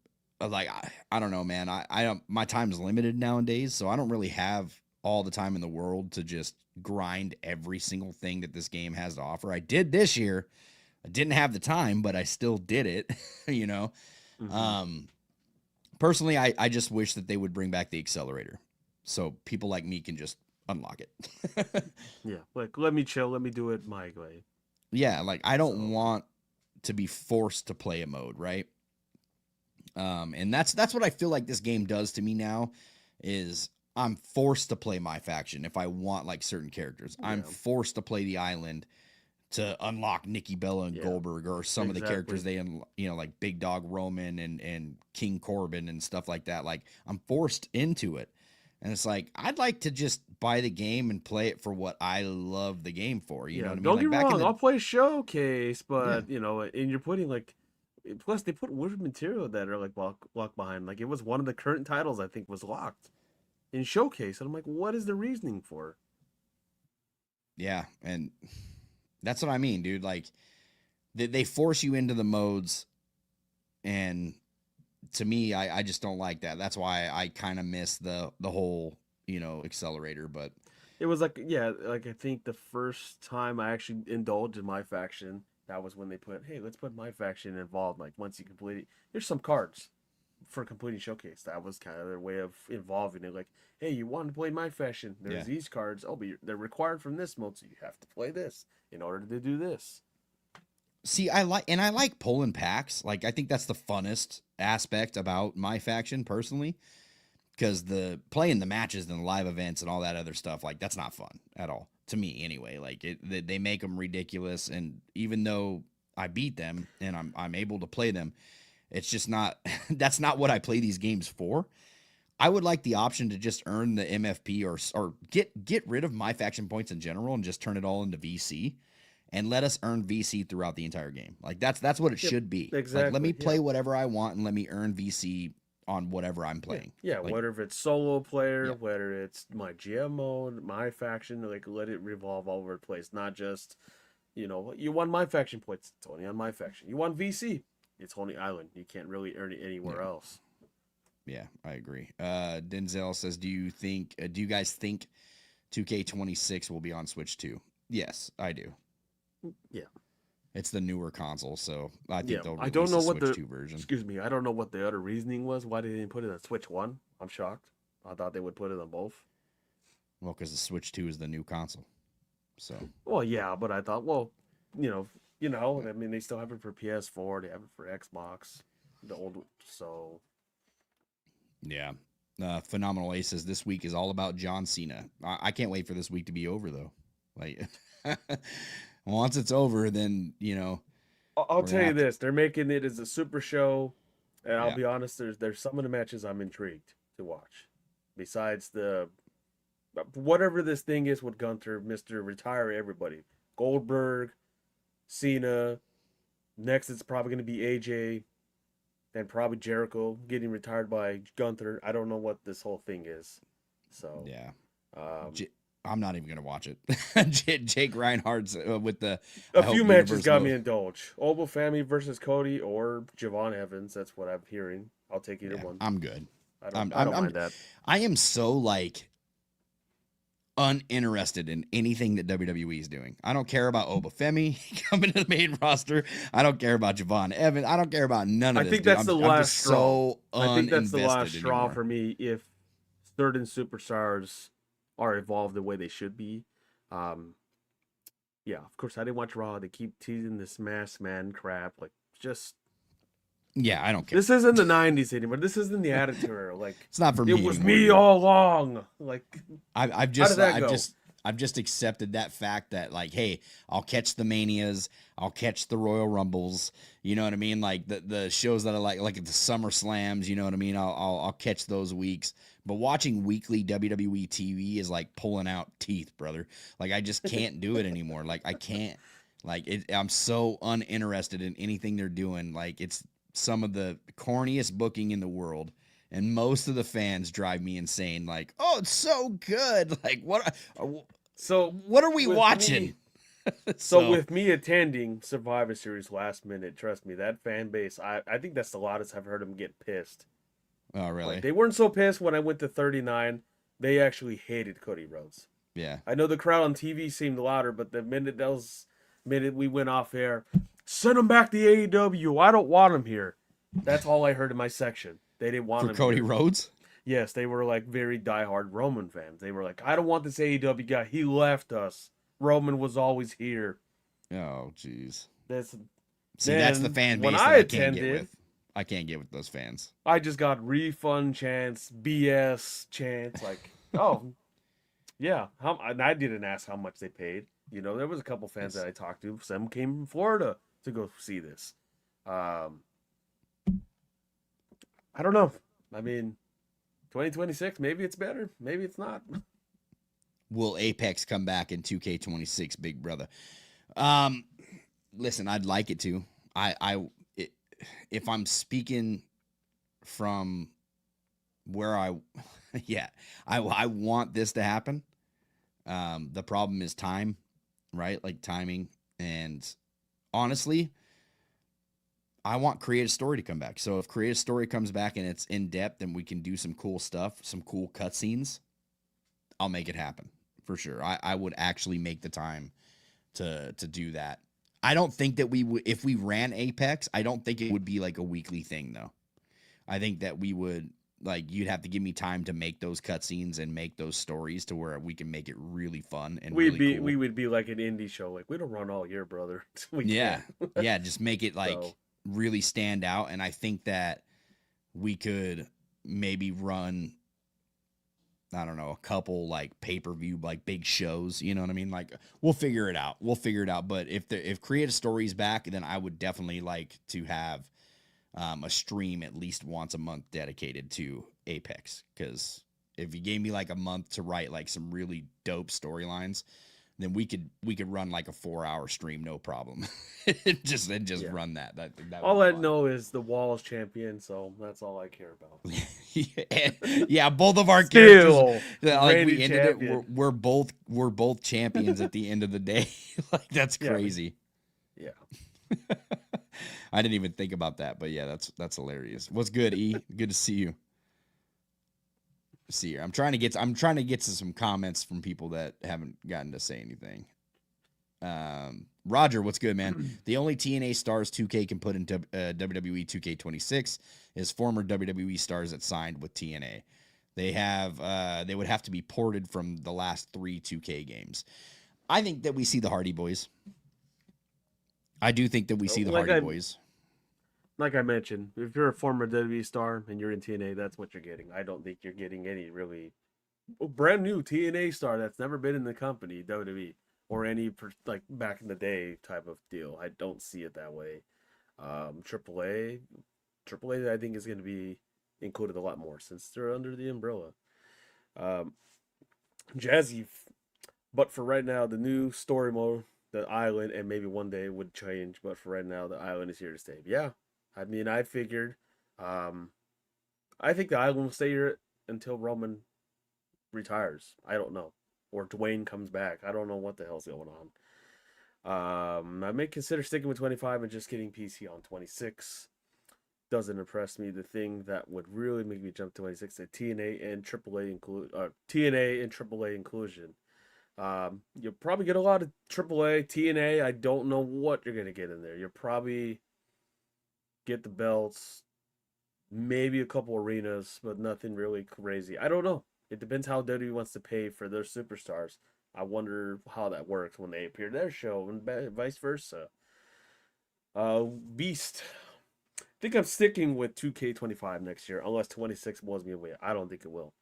like I don't know, man. I don't my time's limited nowadays, so I don't really have all the time in the world to just grind every single thing that this game has to offer. I did this year. I didn't have the time, but I still did it, you know. Mm-hmm. Um personally, I just wish that they would bring back the accelerator so people like me can just unlock it. Yeah, like let me chill, let me do it my way. Yeah, like I don't So want to be forced to play a mode, right? And that's what I feel like this game does to me now is I'm forced to play my faction if I want like certain characters. I'm yeah, forced to play the island to unlock Nikki Bella and yeah, Goldberg or some of the characters exactly. like Big Dog Roman and King Corbin and stuff like that. Like I'm forced into it. And it's like I'd like to just buy the game and play it for what I love the game for. You know Yeah, what I mean? don't get Like me back in wrong, the I'll play showcase, yeah. but and you're putting like plus they put weird material that are like locked behind. Like it was one of the current titles I think was locked in showcase. And I'm like, what is the reasoning for? Yeah, and that's what I mean, dude. Like they force you into the modes, and to me, I just don't like that. That's why I kind of miss the whole accelerator. But It was like yeah, like I think the first time I actually indulged in my faction, that was when they put, hey, let's put my faction involved. Like once you complete it, here's some cards for completing showcase. That was kind of their way of involving it. Like, hey, you want to play my faction? yeah, There's these cards. Oh, but they're required from this mode, so you have to play this in order to do this. see, I like pulling packs. Like I think that's the funnest aspect about my faction personally, because the playing the matches and the live events and all that other stuff, like that's not fun at all to me anyway. Like they make them ridiculous, and even though I beat them and I'm able to play them, it's just not that's not what I play these games for. I would like the option to just earn the MFP or get rid of my faction points in general and just turn it all into VC and let us earn VC throughout the entire game. Like that's what it Yep, should be. Like let me exactly. Yeah. play whatever I want and let me earn VC on whatever I'm Yeah, playing. yeah. Like Whether if it's solo player, yeah. whether it's my GM mode, my faction, like let it revolve all over the place. Not just, you want my faction points, it's only on my faction. You want VC, it's only island. You can't really earn it anywhere Yeah. else. Yeah, I agree. Denzel says, do you guys think 2K26 will be on Switch too? Yes, I do. Yeah, It's the newer console, so I yeah. think they'll I don't release know a what Switch the 2 version. excuse me. I don't know what the other reasoning was. Why they didn't put it on Switch One? I'm shocked. I thought they would put it on both. Well, because the Switch 2 is the new console. So, Well, yeah, but I thought, well, I mean, they still have it for PS4. They have it for Xbox, the old. So yeah. Phenomenal Ace says this week is all about John Cena. I can't wait for this week to be over, though. Like, once it's over, then, I'll we're going tell to you have to. this: they're making it as a super show, and I'll Yeah. be honest. There's some of the matches I'm intrigued to watch. Besides the whatever this thing is with Gunther, Mister Retire everybody, Goldberg, Cena. Next, it's probably going to be AJ, then probably Jericho getting retired by Gunther. I don't know what this whole thing is. So, Yeah. um, J- I'm not even going to watch it. Jake Reinhardt's with the, a I few hope matches got Universal. me indulged. Oval Family versus Cody or Javon Evans. That's what I'm hearing. I'll take either Yeah, one. I'm good. I don't. I'm, I I'm, don't I'm, mind that. I am so like uninterested in anything that WWE is doing. I don't care about Obafemi coming to the main roster. I don't care about Javon Evans. I don't care about none of I this, think dude. that's I'm the I'm last just straw. so I think that's the last uninvested straw anymore. for me. If certain superstars are evolved the way they should be, um, yeah. Of course, I didn't watch Raw. They keep teasing this mass man crap. Like, just Yeah, I don't care. this isn't the '90s anymore. This isn't the Attitude Era. Like, It's not for it me was anymore, me dude. all along. Like, I've how did just that I've go? just I've just accepted that fact that like, hey, I'll catch the Manias, I'll catch the Royal Rumbles, you know what I mean? Like the shows that I like the Summer Slams, you know what I mean? I'll catch those weeks. But watching weekly WWE TV is like pulling out teeth, brother. Like I just can't do it anymore. Like I can't. Like I'm so uninterested in anything they're doing. Like it's some of the corniest booking in the world, and most of the fans drive me insane. Like, oh, it's so good. Like, So what are we with watching? me, so So, with me attending Survivor Series last minute, trust me, that fan base, I think that's the loudest I've heard them get pissed. oh Like really? they weren't so pissed when I went to 39. They actually hated Cody Rhodes. Yeah. I know the crowd on TV seemed louder, but the minute we went off air, send him back to AEW. I don't want him here. That's all I heard in my section. They didn't want For him Cody here. Rhodes? Yes, they were like very diehard Roman fans. They were like, I don't want this AEW guy. He left us. Roman was always here. Oh, jeez. This See, that's the then fan when base I that I can't get attended, with. I can't get with those fans. I just got refund chants, BS chants, like, oh yeah. And I didn't ask how much they paid. You know, there was a couple fans Yes. that I talked to. Some came from Florida to go see this. Um, I don't know. I mean, 2026, maybe it's better. Maybe it's not. Will Apex come back in 2K26, big brother? Um, listen, I'd like it to. It, if I'm speaking from where yeah, I want this to happen. The problem is time, right? Like timing. And honestly, I want Creative Story to come back. So if Creative Story comes back and it's in depth and we can do some cool stuff, some cool cutscenes, I'll make it happen for sure. I would actually make the time to do that. I don't think that we would if we ran Apex. I don't think it would be like a weekly thing though. I think that we would like you'd have to give me time to make those cutscenes and make those stories to where we can make it really fun and really We cool. would be like an indie show. Like we don't run all year, brother. We Yeah, can't. yeah, just make it like So really stand out. And I think that we could maybe run I don't know, a couple like pay-per-view like big shows, you know what I mean? Like we'll figure it out. We'll figure it out. But if Creative Story's back, then I would definitely like to have a stream at least once a month dedicated to Apex. Because if you gave me like a month to write like some really dope storylines, then we could run like a 4 hour stream, no problem. just yeah. run that would All be I fun. know is the wall's champion, so that's all I care about. Yeah, both of our characters, Still like we reigning ended it. champion. We're both champions at the end of the day. Like that's Yeah, but crazy. yeah. I didn't even think about that, but yeah, that's hilarious. What's good, E? Good to see you. See you. I'm trying to get to some comments from people that haven't gotten to say anything. Roger, what's good, man? The only TNA stars 2K can put in WWE 2K26 is former WWE stars that signed with TNA. They would have to be ported from the last 3 2K games. I think that we see the Hardy Boys. I do think that we see the Like Hardy I Boys. like I mentioned, if you're a former WWE star and you're in TNA, that's what you're getting. I don't think you're getting any really brand new TNA star that's never been in the company, WWE, or any like back in the day type of deal. I don't see it that way. AAA, I think is going to be included a lot more since they're under the umbrella. Um, Jazzy, but for right now, the new story mode, the island, and maybe one day would change. But for right now, the island is here to stay. Yeah, I mean, I figured. Um, I think the island will stay here until Roman retires. I don't know, or Dwayne comes back. I don't know what the hell's going on. I may consider sticking with 25 and just getting PC on 26. Doesn't impress me. The thing that would really make me jump to 26 is TNA and AAA inclusion. You'll probably get a lot of AAA, TNA. I don't know what you're gonna get in there. You'll probably get the belts, maybe a couple arenas, but nothing really crazy. I don't know. It depends how WWE wants to pay for their superstars. I wonder how that works when they appear their show and vice versa. Beast. I think I'm sticking with 2K25 next year, unless 26 blows me away. I don't think it will.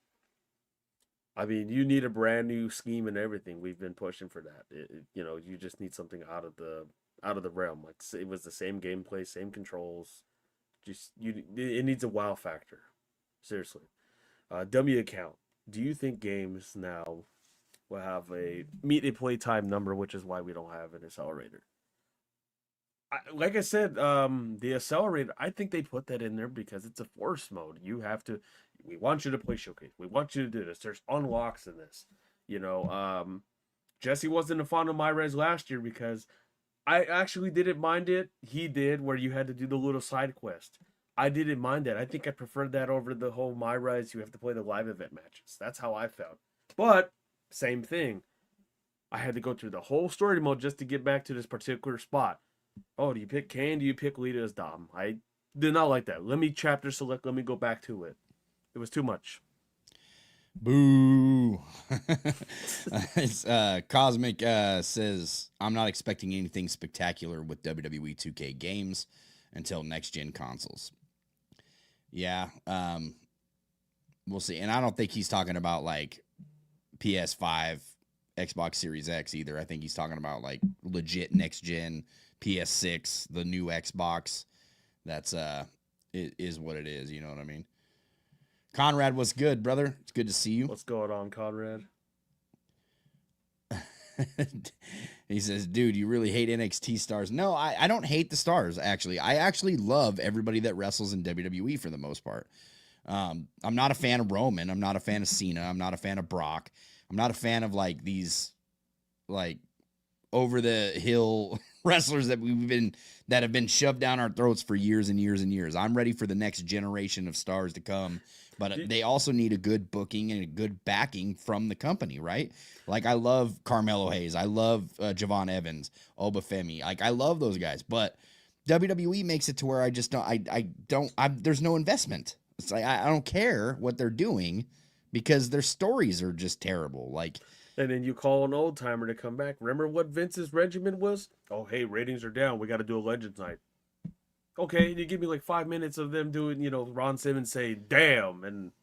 I mean, you need a brand new scheme and everything. We've been pushing for that. You just need something out of the realm. Like it was the same gameplay, same controls. It needs a wow factor. Seriously. W account. Do you think games now will have a meet a play time number, which is why we don't have an accelerator? like I said, the accelerator, I think they put that in there because it's a force mode. You have to, we want you to play showcase. We want you to do this. There's unlocks in this. You know, Jesse wasn't a fan of my res last year because I actually didn't mind it. He did, where you had to do the little side quest. I didn't mind that. I think I preferred that over the whole my res. You have to play the live event matches. That's how I felt. But same thing. I had to go through the whole story mode just to get back to this particular spot. Oh, do you pick Kane? Do you pick Lita as Dom? I did not like that. Let me chapter select. Let me go back to it. It was too much. Boo. It's Cosmic says, I'm not expecting anything spectacular with WWE 2K games until next gen consoles. Yeah, we'll see. And I don't think he's talking about like PS5, Xbox Series X either. I think he's talking about like legit next gen PS6, the new Xbox. That's it is what it is, you know what I mean? Conrad, what's good, brother? It's good to see you. What's going on, Conrad? He says, dude, you really hate NXT stars. No, I don't hate the stars, actually. I actually love everybody that wrestles in WWE for the most part. I'm not a fan of Roman. I'm not a fan of Cena. I'm not a fan of Brock. I'm not a fan of like these like over the hill wrestlers that have been shoved down our throats for years and years and years. I'm ready for the next generation of stars to come, but they also need a good booking and a good backing from the company, right? Like I love Carmelo Hayes. I love Javon Evans, Obafemi. Like I love those guys, but WWE makes it to where I just don't, there's no investment. It's like, I don't care what they're doing because their stories are just terrible. Like, and then you call an old timer to come back. Remember what Vince's regimen was? Oh, hey, ratings are down. We got to do a Legends night. Okay, you give me like 5 minutes of them doing, Ron Simmons say, damn, and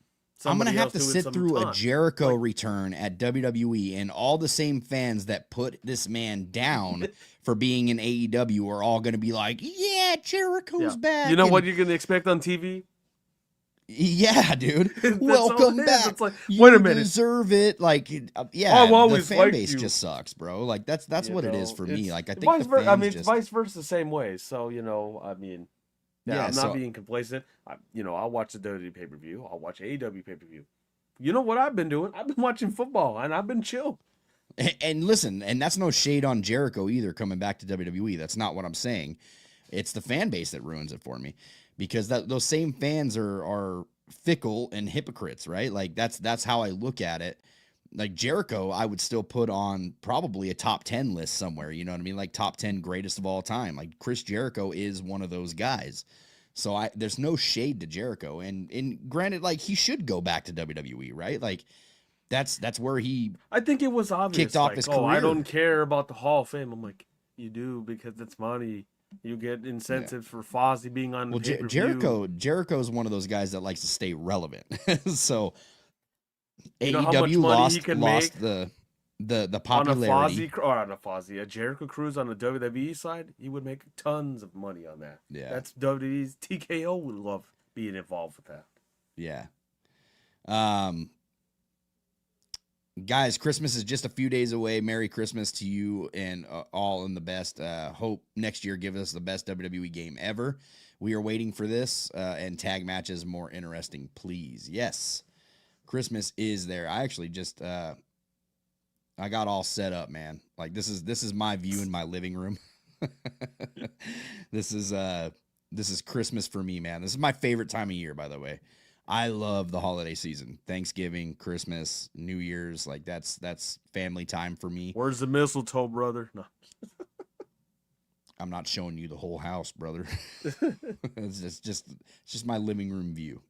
I'm going to have to doing sit through taunt. a Jericho return at WWE, and all the same fans that put this man down for being in AEW are all going to be like, yeah, Jericho's back. You know what you're going to expect on TV? Yeah, dude. Welcome back. It's like, you wait a minute. Deserve it. Like, yeah, the fan base just sucks, bro. Like that's what it is for me. Like I think the fans it's vice versa the same way. So I'm not being complacent. I'll watch the WWE pay-per-view. I'll watch AEW pay-per-view. You know what I've been doing? I've been watching football and I've been chill. And listen, and that's no shade on Jericho either coming back to WWE. That's not what I'm saying. It's the fan base that ruins it for me. Because those same fans are fickle and hypocrites, right? Like that's how I look at it. Like Jericho, I would still put on probably a top 10 list somewhere. You know what I mean? Like top 10 greatest of all time. Like Chris Jericho is one of those guys. So there's no shade to Jericho. And granted, like he should go back to WWE, right? Like that's where I think it was obvious. Kicked off his career. I don't care about the Hall of Fame. I'm like, you do because it's money. You get incentives for Fozzy being on the pay-per-view. Jericho is one of those guys that likes to stay relevant. So AEW lost the popularity on a Jericho cruise on the WWE side. He would make tons of money on that. Yeah, that's WWE's TKO would love being involved with that. Yeah. Guys, Christmas is just a few days away. Merry Christmas to you and all in the best. Hope next year give us the best WWE game ever. We are waiting for this and tag matches more interesting, please. Yes, Christmas is there. I actually just I got all set up, man. Like this is my view in my living room. This is Christmas for me, man. This is my favorite time of year, by the way. I love the holiday season. Thanksgiving, Christmas, New Year's, like that's family time for me. Where's the mistletoe, brother? No. I'm not showing you the whole house, brother. It's just my living room view.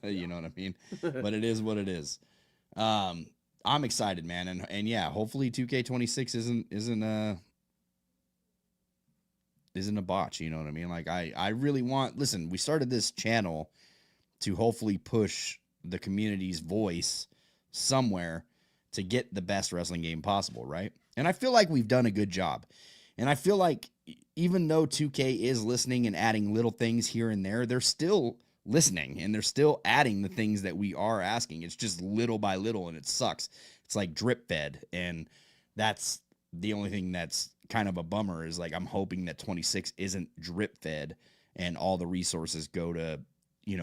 You know what I mean? But it is what it is. I'm excited, man, and yeah, hopefully 2K26 isn't a botch, you know what I mean? Like I really want, listen, we started this channel to hopefully push the community's voice somewhere to get the best wrestling game possible, right? And I feel like we've done a good job. And I feel like even though 2K is listening and adding little things here and there, they're still listening and they're still adding the things that we are asking. It's just little by little and it sucks. It's like drip fed, and that's the only thing that's kind of a bummer is like I'm hoping that 26 isn't drip fed and all the resources go to,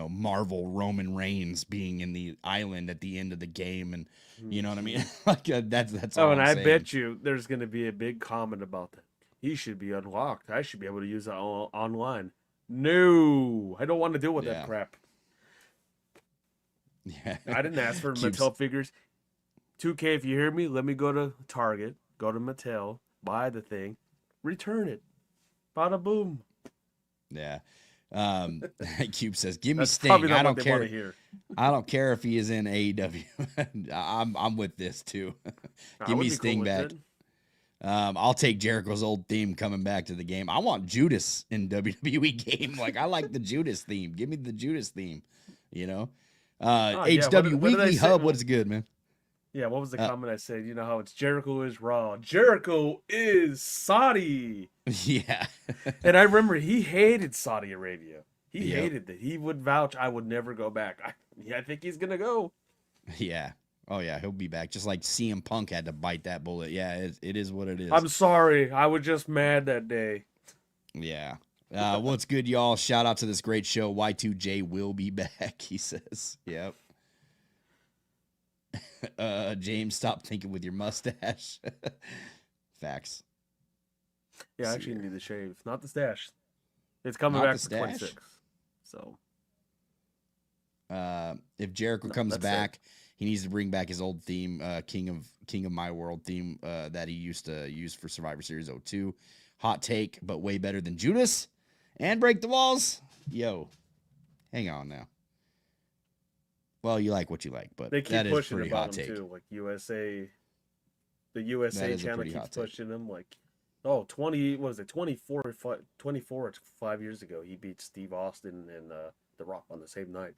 Marvel Roman Reigns being in the island at the end of the game, and you know what I mean? Like that's Oh, all and I'm I saying. bet you there's going to be a big comment about that. He should be unlocked. I should be able to use it online. No, I don't want to deal with that Yeah. crap. Yeah. I didn't ask for Cubes. Mattel figures. 2K, if you hear me, let me go to Target, go to Mattel, buy the thing, return it. Bada boom. Yeah. Cube says, "Give me That's probably Sting. I not what don't they want care. to hear. I don't care if he is in AEW. I'm with this too. I Give would me be cool Sting with back. it. I'll take Jericho's old theme coming back to the game. I want Judas in WWE game. Like I like the Judas theme. Give me the Judas theme. You know, Oh yeah, HW what did I Weekly say? Hub. What's good, man? Yeah, what was the Uh, comment I said? You know how it's Jericho is Raw. Jericho is Saudi. yeah, And I remember he hated Saudi Arabia. He yep, hated that. He would vouch I would never go back. I think he's gonna go. yeah. Oh yeah, he'll be back. Just like CM Punk had to bite that bullet. Yeah, it is what it is. I'm sorry. I was just mad that day. Yeah. What's good, y'all? Shout out to this great show. Y2J will be back, he says. Yep. James, stop thinking with your mustache. Facts. Yeah, I See actually here. need the shave, not the stash. It's coming Not back the for stash? 26. So If Jericho no, comes that's back, he needs to bring back his old theme, King of My World theme that he used to use for Survivor Series '02. Hot take, but way better than Judas and Break the Walls. Yo, hang on now. Well, you like what you like, but they that keep is pushing pretty about hot him take. too. Like USA, the That USA is a channel pretty keeps hot take. pushing him. Like, oh, 20, what was it, 24 5 years ago, he beat Steve Austin and The Rock on the same night.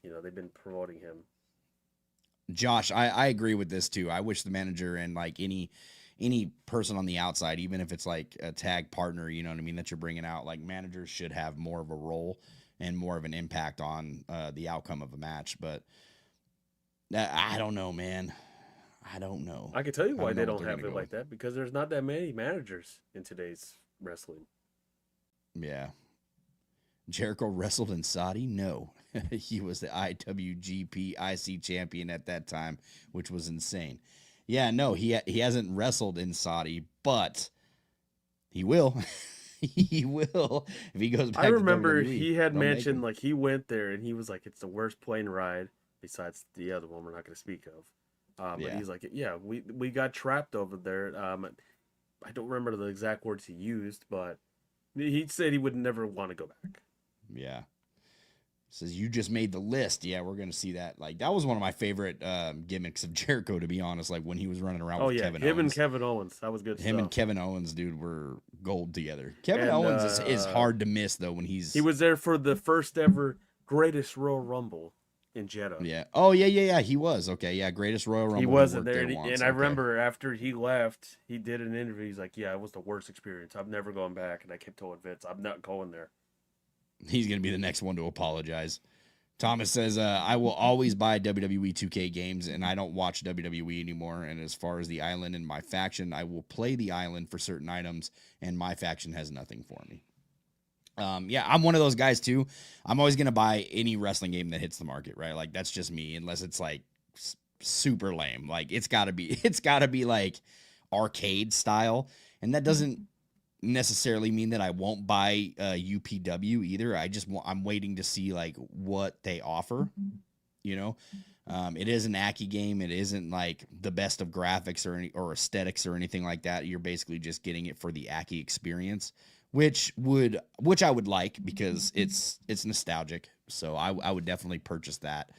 You know, they've been promoting him. Josh, I agree with this too. I wish the manager and like any person on the outside, even if it's like a tag partner, you know what I mean, that you're bringing out, like managers should have more of a role and more of an impact on the outcome of a match. But I don't know, man. I don't know. I can tell you I why don't know they what don't they're have gonna it go like with. that, because there's not that many managers in today's wrestling. Yeah. Jericho wrestled in Saudi? No. He was the IWGP IC champion at that time, which was insane. Yeah, no, he hasn't wrestled in Saudi, but he will. He will if he goes I back to remember WWE. he had They'll make mentioned him. like he went there and he was like, it's the worst plane ride besides the other one we're not going to speak of. But Yeah. he's like, yeah, we got trapped over there. I don't remember the exact words he used, but he said he would never want to go back. Yeah. Says you just made the list. Yeah, we're gonna see that. Like that was one of my favorite gimmicks of Jericho, to be honest. Like when he was running around Oh with yeah, Kevin him and Owens. Kevin Owens, that was good Him and stuff. Kevin Owens, dude, were gold together. Kevin And Owens is hard to miss though when he he's was there for the first ever Greatest Royal Rumble in Jeddah. yeah. Oh yeah. He was okay. Yeah, greatest Royal He Rumble. He wasn't worked there, there and, once. I Okay, remember after he left, he did an interview. He's like, "Yeah, it was the worst experience. I'm never going back." And I kept telling Vince, "I'm not going there." he's gonna be the next one to apologize. Thomas says, I will always buy WWE 2K games, and I don't watch WWE anymore. And as far as the island and my faction, I will play the island for certain items, and my faction has nothing for me. Yeah, I'm one of those guys too. I'm always gonna buy any wrestling game that hits the market, right? Like that's just me, unless it's like super lame. Like it's gotta be, it's gotta be like arcade style, and that doesn't necessarily mean that I won't buy UPW either. I'm waiting to see like what they offer. You know, it is an Aki game. It isn't like the best of graphics or aesthetics or anything like that. You're basically just getting it for the Aki experience, which I would like because it's nostalgic. So I would definitely purchase that.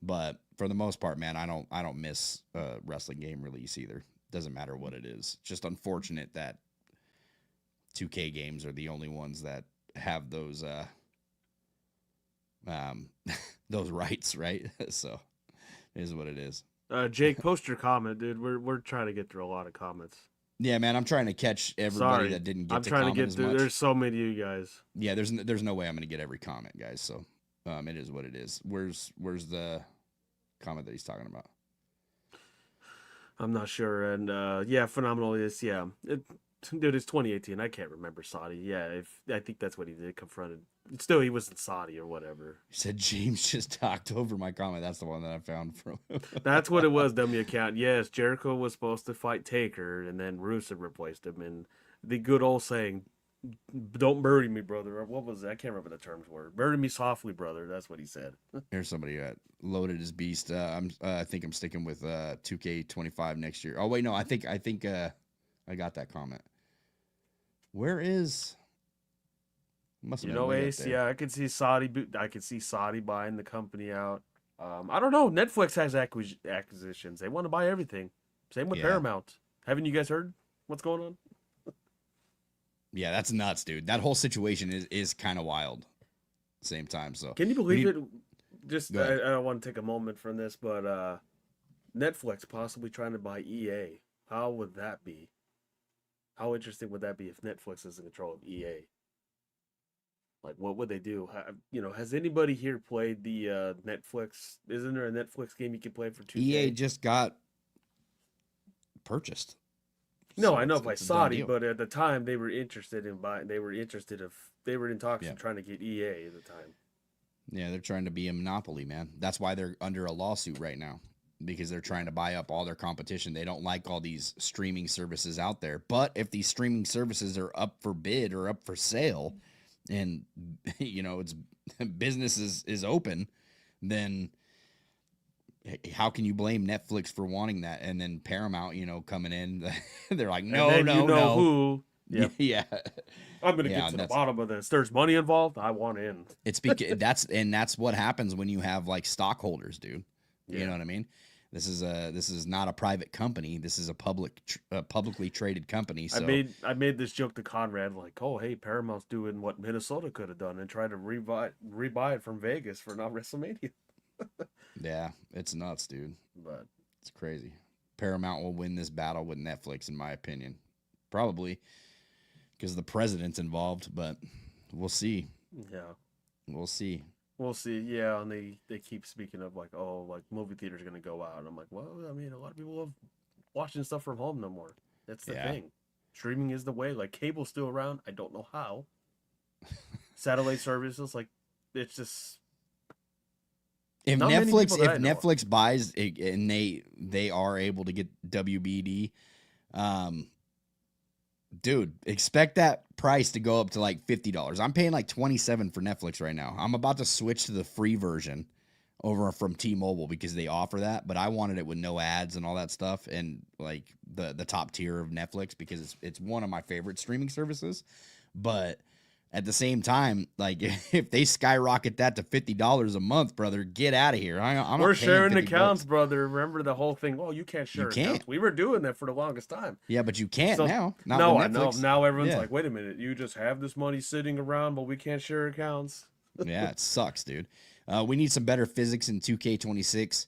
But for the most part, man, I don't miss a wrestling game release either. Doesn't matter what it is. Just unfortunate that 2K games are the only ones that have those um those rights, right? So it is what it is. Jake, post your comment, dude. We're trying to get through a lot of comments. Yeah, man, I'm trying to catch everybody Sorry, that didn't I'm get to trying to comment get as through. much. There's so many of you guys. Yeah, there's no way I'm gonna get every comment, guys. So it is what it is. Where's the comment that he's talking about? I'm not sure. And yeah, phenomenal is yeah. Dude, it's 2018. I can't remember Saudi. Yeah, if I think that's what he did. Confronted. Still, he was in Saudi or whatever. He said James just talked over my comment. That's the one that I found from. That's what it was. Dummy account. Yes, Jericho was supposed to fight Taker, and then Rusev replaced him. And the good old saying, "Don't bury me, brother." Or what was it? I can't remember the terms were. Bury me softly, brother. That's what he said. Here's somebody loaded his beast. I think I'm sticking with 2K25 next year. Oh wait, no, I think I got that comment. Where is? Must have You been know, way up Ace. there. Yeah, I could see Saudi. I could see Saudi buying the company out. I don't know. Netflix has acquisitions. They want to buy everything. Same with Yeah. Paramount. Haven't you guys heard what's going on? Yeah, that's nuts, dude. That whole situation is kind of wild. Same time, so Can you we believe need, it? Just go I ahead. don't want to take a moment from this, but Netflix possibly trying to buy EA. How would that be? How interesting would that be if Netflix is in control of EA? Like, what would they do? Has anybody here played the Netflix? Isn't there a Netflix game you can play for 2K? EA just got purchased, No, so I know by it's a done Saudi, deal. but at the time they were interested in buying. They were in talks Yeah, of trying to get EA at the time. yeah, they're trying to be a monopoly, man. That's why they're under a lawsuit right now because they're trying to buy up all their competition. They don't like all these streaming services out there. But if these streaming services are up for bid or up for sale, and it's business is open, then how can you blame Netflix for wanting that? And then Paramount, coming in, they're like, And no, then you no, know no. who? Yep. Yeah. I'm gonna Yeah. get to And the bottom of this. There's money involved. I want in. it's because that's what happens when you have like stockholders, dude. You Yeah. know what I mean? This is not a private company. This is a publicly traded company. I So made this joke to Conrad like, oh hey, Paramount's doing what Minnesota could have done and try to rebuy it from Vegas for not WrestleMania. yeah, it's nuts, dude. But It's crazy. Paramount will win this battle with Netflix, in my opinion. Probably because the president's involved, but we'll see. yeah, We'll see. we'll see. Yeah, and they keep speaking of like, oh, like movie theaters gonna go out. And I'm like, well, I mean, a lot of people love watching stuff from home no more. That's the Yeah. thing. Streaming is the way. Like cable's still around. I don't know how. Satellite services, like, it's just If not many Netflix people that if I know of. Netflix buys it and they are able to get WBD, um, dude, expect that price to go up to like $50. I'm paying like 27 for Netflix right now. I'm about to switch to the free version over from T-Mobile because they offer that, but I wanted it with no ads and all that stuff and like the top tier of Netflix because it's one of my favorite streaming services. But at the same time, like if they skyrocket that to $50 a month, brother, get out of here. I'm We're not paying sharing 50 accounts, bucks. brother. Remember the whole thing? Oh, you can't You share can't. accounts. We were doing that for the longest time. Yeah, but you can't So now. Not no, with I know. Netflix. Now everyone's Yeah. like, wait a minute, you just have this money sitting around, but we can't share accounts. Yeah, it sucks, dude. We need some better physics in 2K26.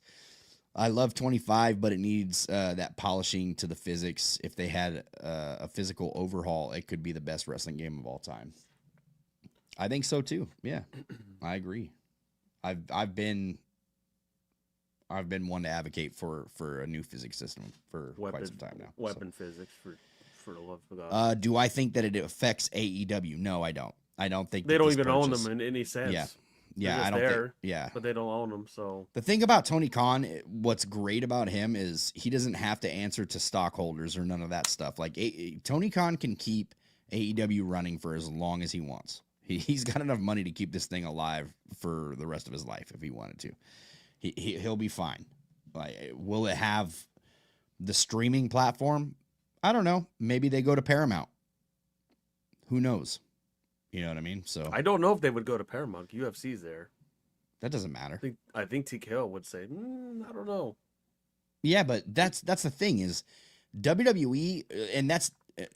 I love 25, but it needs that polishing to the physics. If they had a physical overhaul, it could be the best wrestling game of all time. I think so too. Yeah, I agree. I've been one to advocate for a new physics system for quite some time now. Weapon physics for the love of God. So. Do I think that it affects AEW? No, I don't. I don't think They that don't this even own purchase- them in any sense. Yeah, They're yeah, just I don't there, think. Yeah, but they don't own them. So the thing about Tony Khan, what's great about him is he doesn't have to answer to stockholders or none of that stuff. Like Tony Khan can keep AEW running for as long as he wants. He's got enough money to keep this thing alive for the rest of his life if he wanted to. He'll be fine. Like, will it have the streaming platform? I don't know. Maybe they go to Paramount. Who knows? You know what I mean? So I don't know if they would go to Paramount. UFC's there. that doesn't matter. I think TKO would say, I don't know. Yeah, but that's the thing is WWE, and that's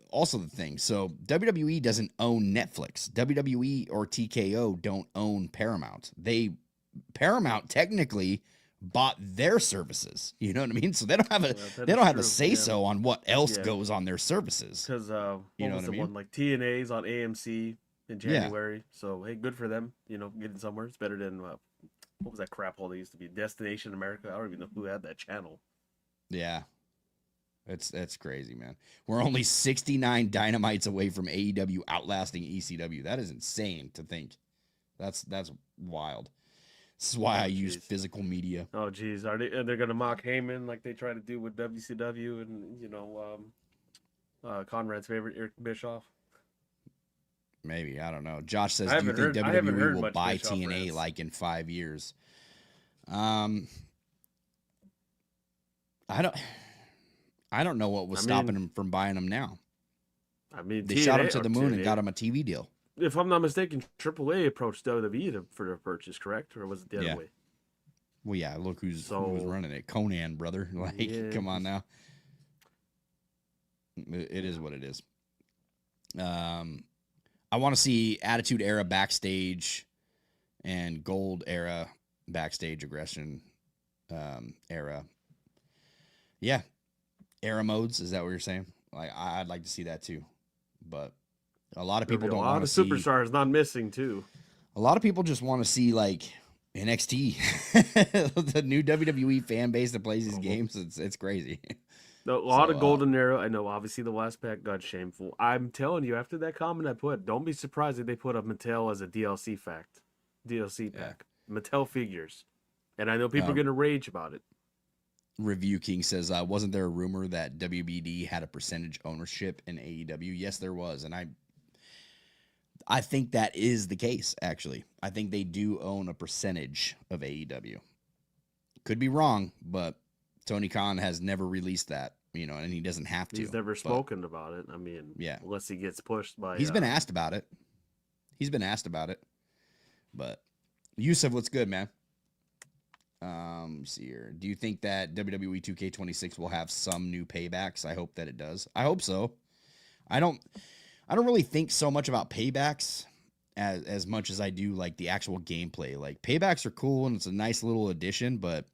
also the thing. So WWE doesn't own Netflix. WWE or TKO don't own Paramount. Paramount technically bought their services. You know what I mean? So they don't have a say so on what else goes on their services. Because You know was what I the mean? one like TNA's on AMC in January. So hey, good for them. Getting somewhere. It's better than what was that crap hole that used to be Destination America? I don't even know who had that channel. Yeah. That's crazy, man. We're only 69 dynamites away from AEW outlasting ECW. That is insane to think. That's wild. This is why I Oh use jeez. physical media. Oh jeez. Are they gonna mock Heyman like they try to do with WCW and Conrad's favorite Eric Bischoff? Maybe, I don't know. Josh says, "Do you think I haven't WWE heard will much buy Bischoff TNA rants. like in 5 years?" Um I don't I don't know what was I stopping mean, them from buying them now. They shot him TNA to or the moon and TNA. got him a TV deal. If I'm not mistaken, AAA approached WWE for their purchase, correct? Or was it the other Yeah. way? Well, yeah, look who was So running it. Conan, brother. Like, yeah, come on now. It is what it is. Um I want to see Attitude Era backstage and Gold Era backstage aggression era. Yeah, era modes. Is that what you're saying? Like, I'd like to see that too, but a lot of there'll people be a don't lot want to of see. superstars not missing too. A lot of people just want to see like NXT, the new WWE fan base that plays these Uh-huh. games. It's crazy. A lot So of golden era. I know, obviously, the last pack got shameful. I'm telling you, after that comment I put, don't be surprised if they put up Mattel as a DLC fact, DLC yeah. pack, Mattel figures, and I know people are Uh, gonna rage about it. Review King says, wasn't there a rumor that WBD had a percentage ownership in AEW? Yes, there was, and I think that is the case. Actually, I think they do own a percentage of AEW. Could be wrong, but Tony Khan has never released that, and he doesn't have He's to. never But spoken about it. I mean, yeah, unless he gets pushed by he's been asked about it. He's been asked about it. But Yusuf, what's good, man? Let's see here. Do you think that WWE 2K26 will have some new paybacks? I hope that it does. I hope so. I don't. I don't really think so much about paybacks as much as I do like the actual gameplay. Like, paybacks are cool and it's a nice little addition, but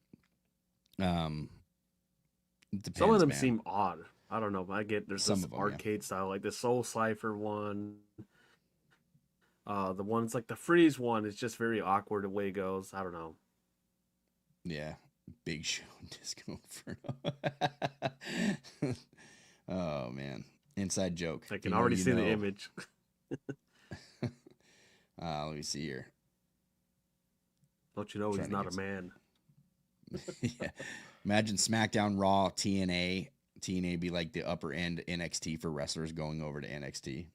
um, it some of depends, them man. seem odd. I don't know. I get there's Some this of them, yeah. arcade style, like the Soul Cipher one. The ones like the Freeze one is just very awkward the way it goes. I don't know. Yeah. Big Show Disco Inferno. Oh man. Inside joke. I If can you know, already you see the know. image. Let me see here. Don't you know Trying he's to not a get some. man? Yeah. Imagine SmackDown, Raw, TNA. TNA be like the upper end NXT for wrestlers going over to NXT.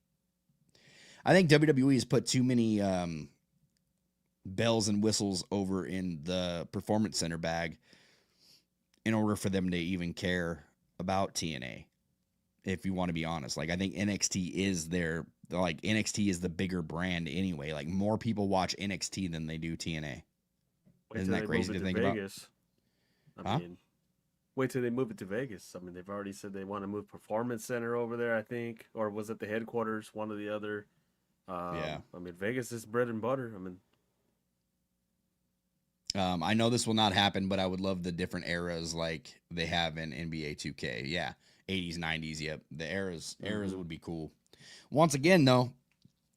I think WWE has put too many bells and whistles over in the Performance Center bag in order for them to even care about TNA. If you want to be honest, like, I think NXT is NXT is the bigger brand anyway. Like, more people watch NXT than they do TNA. Wait Isn't till that they move crazy it to to think about? Vegas. I Huh? mean, wait till they move it to Vegas. I mean, they've already said they want to move Performance Center over there, I think, or was it the headquarters? One or the other. Yeah. I mean, Vegas is bread and butter. I mean, I know this will not happen, but I would love the different eras like they have in NBA 2K. Yeah, 80s, 90s. Yep, the eras mhm. would be cool. Once again, though,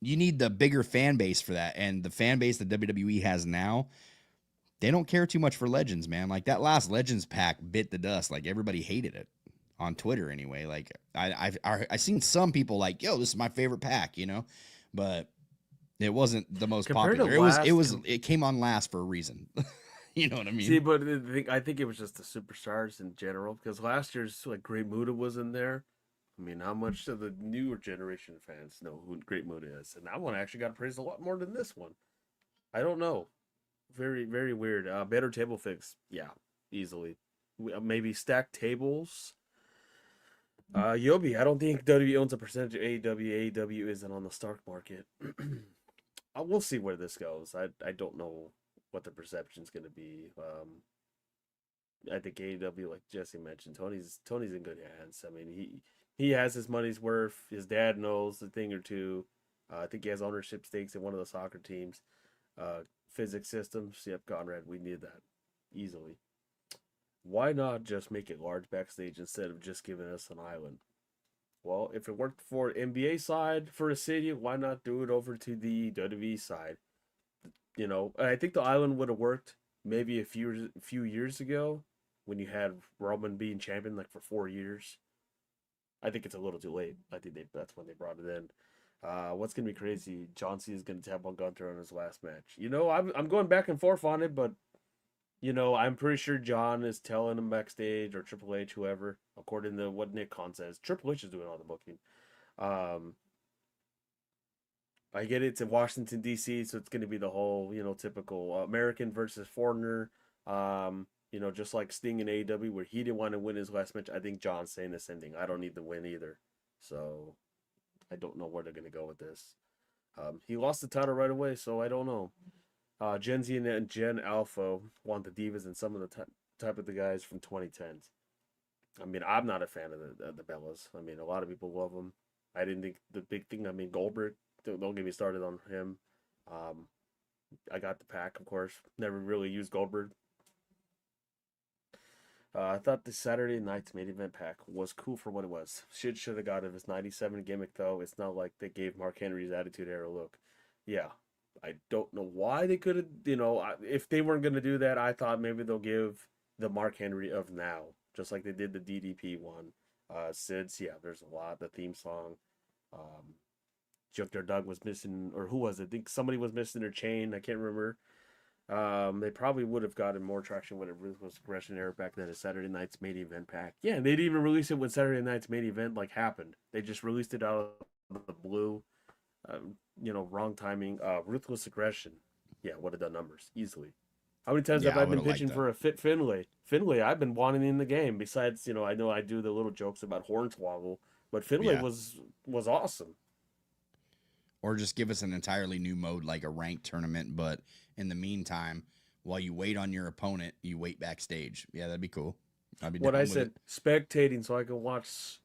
you need the bigger fan base for that, and the fan base that WWE has now, they don't care too much for Legends, man. Like, that last Legends pack bit the dust. Like, everybody hated it on Twitter anyway. Like, I seen some people like, yo, this is my favorite pack, but it wasn't the most Compared to popular. last, It came on last for a reason. You know what I see, mean? but I think it was just the superstars in general because last year's like Great Muda was in there. I mean, how much do the newer generation fans know who Great Muda is? And that one actually got praised a lot more than this one. I don't know. Very, very weird. Better table fix. Yeah, easily. Maybe stacked tables. Yobi, I don't think WWE owns a percentage of AEW. AEW isn't on the stock market. We'll see where this goes. I don't know what the perception's going to be. I think AEW, like Jesse mentioned, Tony's in good hands. I mean, he has his money's worth. His dad knows a thing or two. I think he has ownership stakes in one of the soccer teams. Physics systems. Yep, Conrad, we need that easily. Why not just make it large backstage instead of just giving us an island? Well, if it worked for NBA side for a city, why not do it over to the WWE side? I think the island would have worked maybe a few years ago when you had Roman being champion like for 4 years. I think it's a little too late. I think that's when they brought it in. What's gonna be crazy? John Cena is gonna tap on Gunther on his last match. I'm going back and forth on it, but I'm pretty sure John is telling him backstage, or Triple H, whoever, according to what Nick Khan says. Triple H is doing all the booking. I get it's in Washington D.C., so it's going to be the whole typical American versus foreigner. Just like Sting in AEW, where he didn't want to win his last match. I think John's saying the same thing. I don't need to win either, so I don't know where they're going to go with this. He lost the title right away, so I don't know. Gen Z and Gen Alpha want the Divas and some of the type of the guys from 2010s. I mean, I'm not a fan of the Bellas. I mean, a lot of people love them. I didn't think the big thing. I mean, Goldberg. Don't get me started on him. I got the pack, of course. Never really used Goldberg. I thought the Saturday night's main event pack was cool for what it was. Should have got it. It's 97 gimmick, though. It's not like they gave Mark Henry's Attitude Era look. Yeah, I don't know why they could have, if they weren't going to do that, I thought maybe they'll give the Mark Henry of now, just like they did the DDP one. Sid's, yeah, there's a lot. The theme song. Junkyard Dog was missing, or who was it? I think somebody was missing their chain. I can't remember. They probably would have gotten more traction when it was Aggression Era back then. A Saturday Night's Main Event pack. Yeah, they didn't even release it when Saturday Night's Main Event happened. They just released it out of the blue. Wrong timing. Ruthless Aggression. Yeah, would have done numbers easily. How many times have I been pitching for a fit Finlay? Finlay, I've been wanting in the game. Besides, I know I do the little jokes about Hornswoggle, but Finlay was awesome. Or just give us an entirely new mode like a ranked tournament, but in the meantime, while you wait on your opponent, you wait backstage. Yeah, that'd be cool. I'd be what I said, spectating so I can watch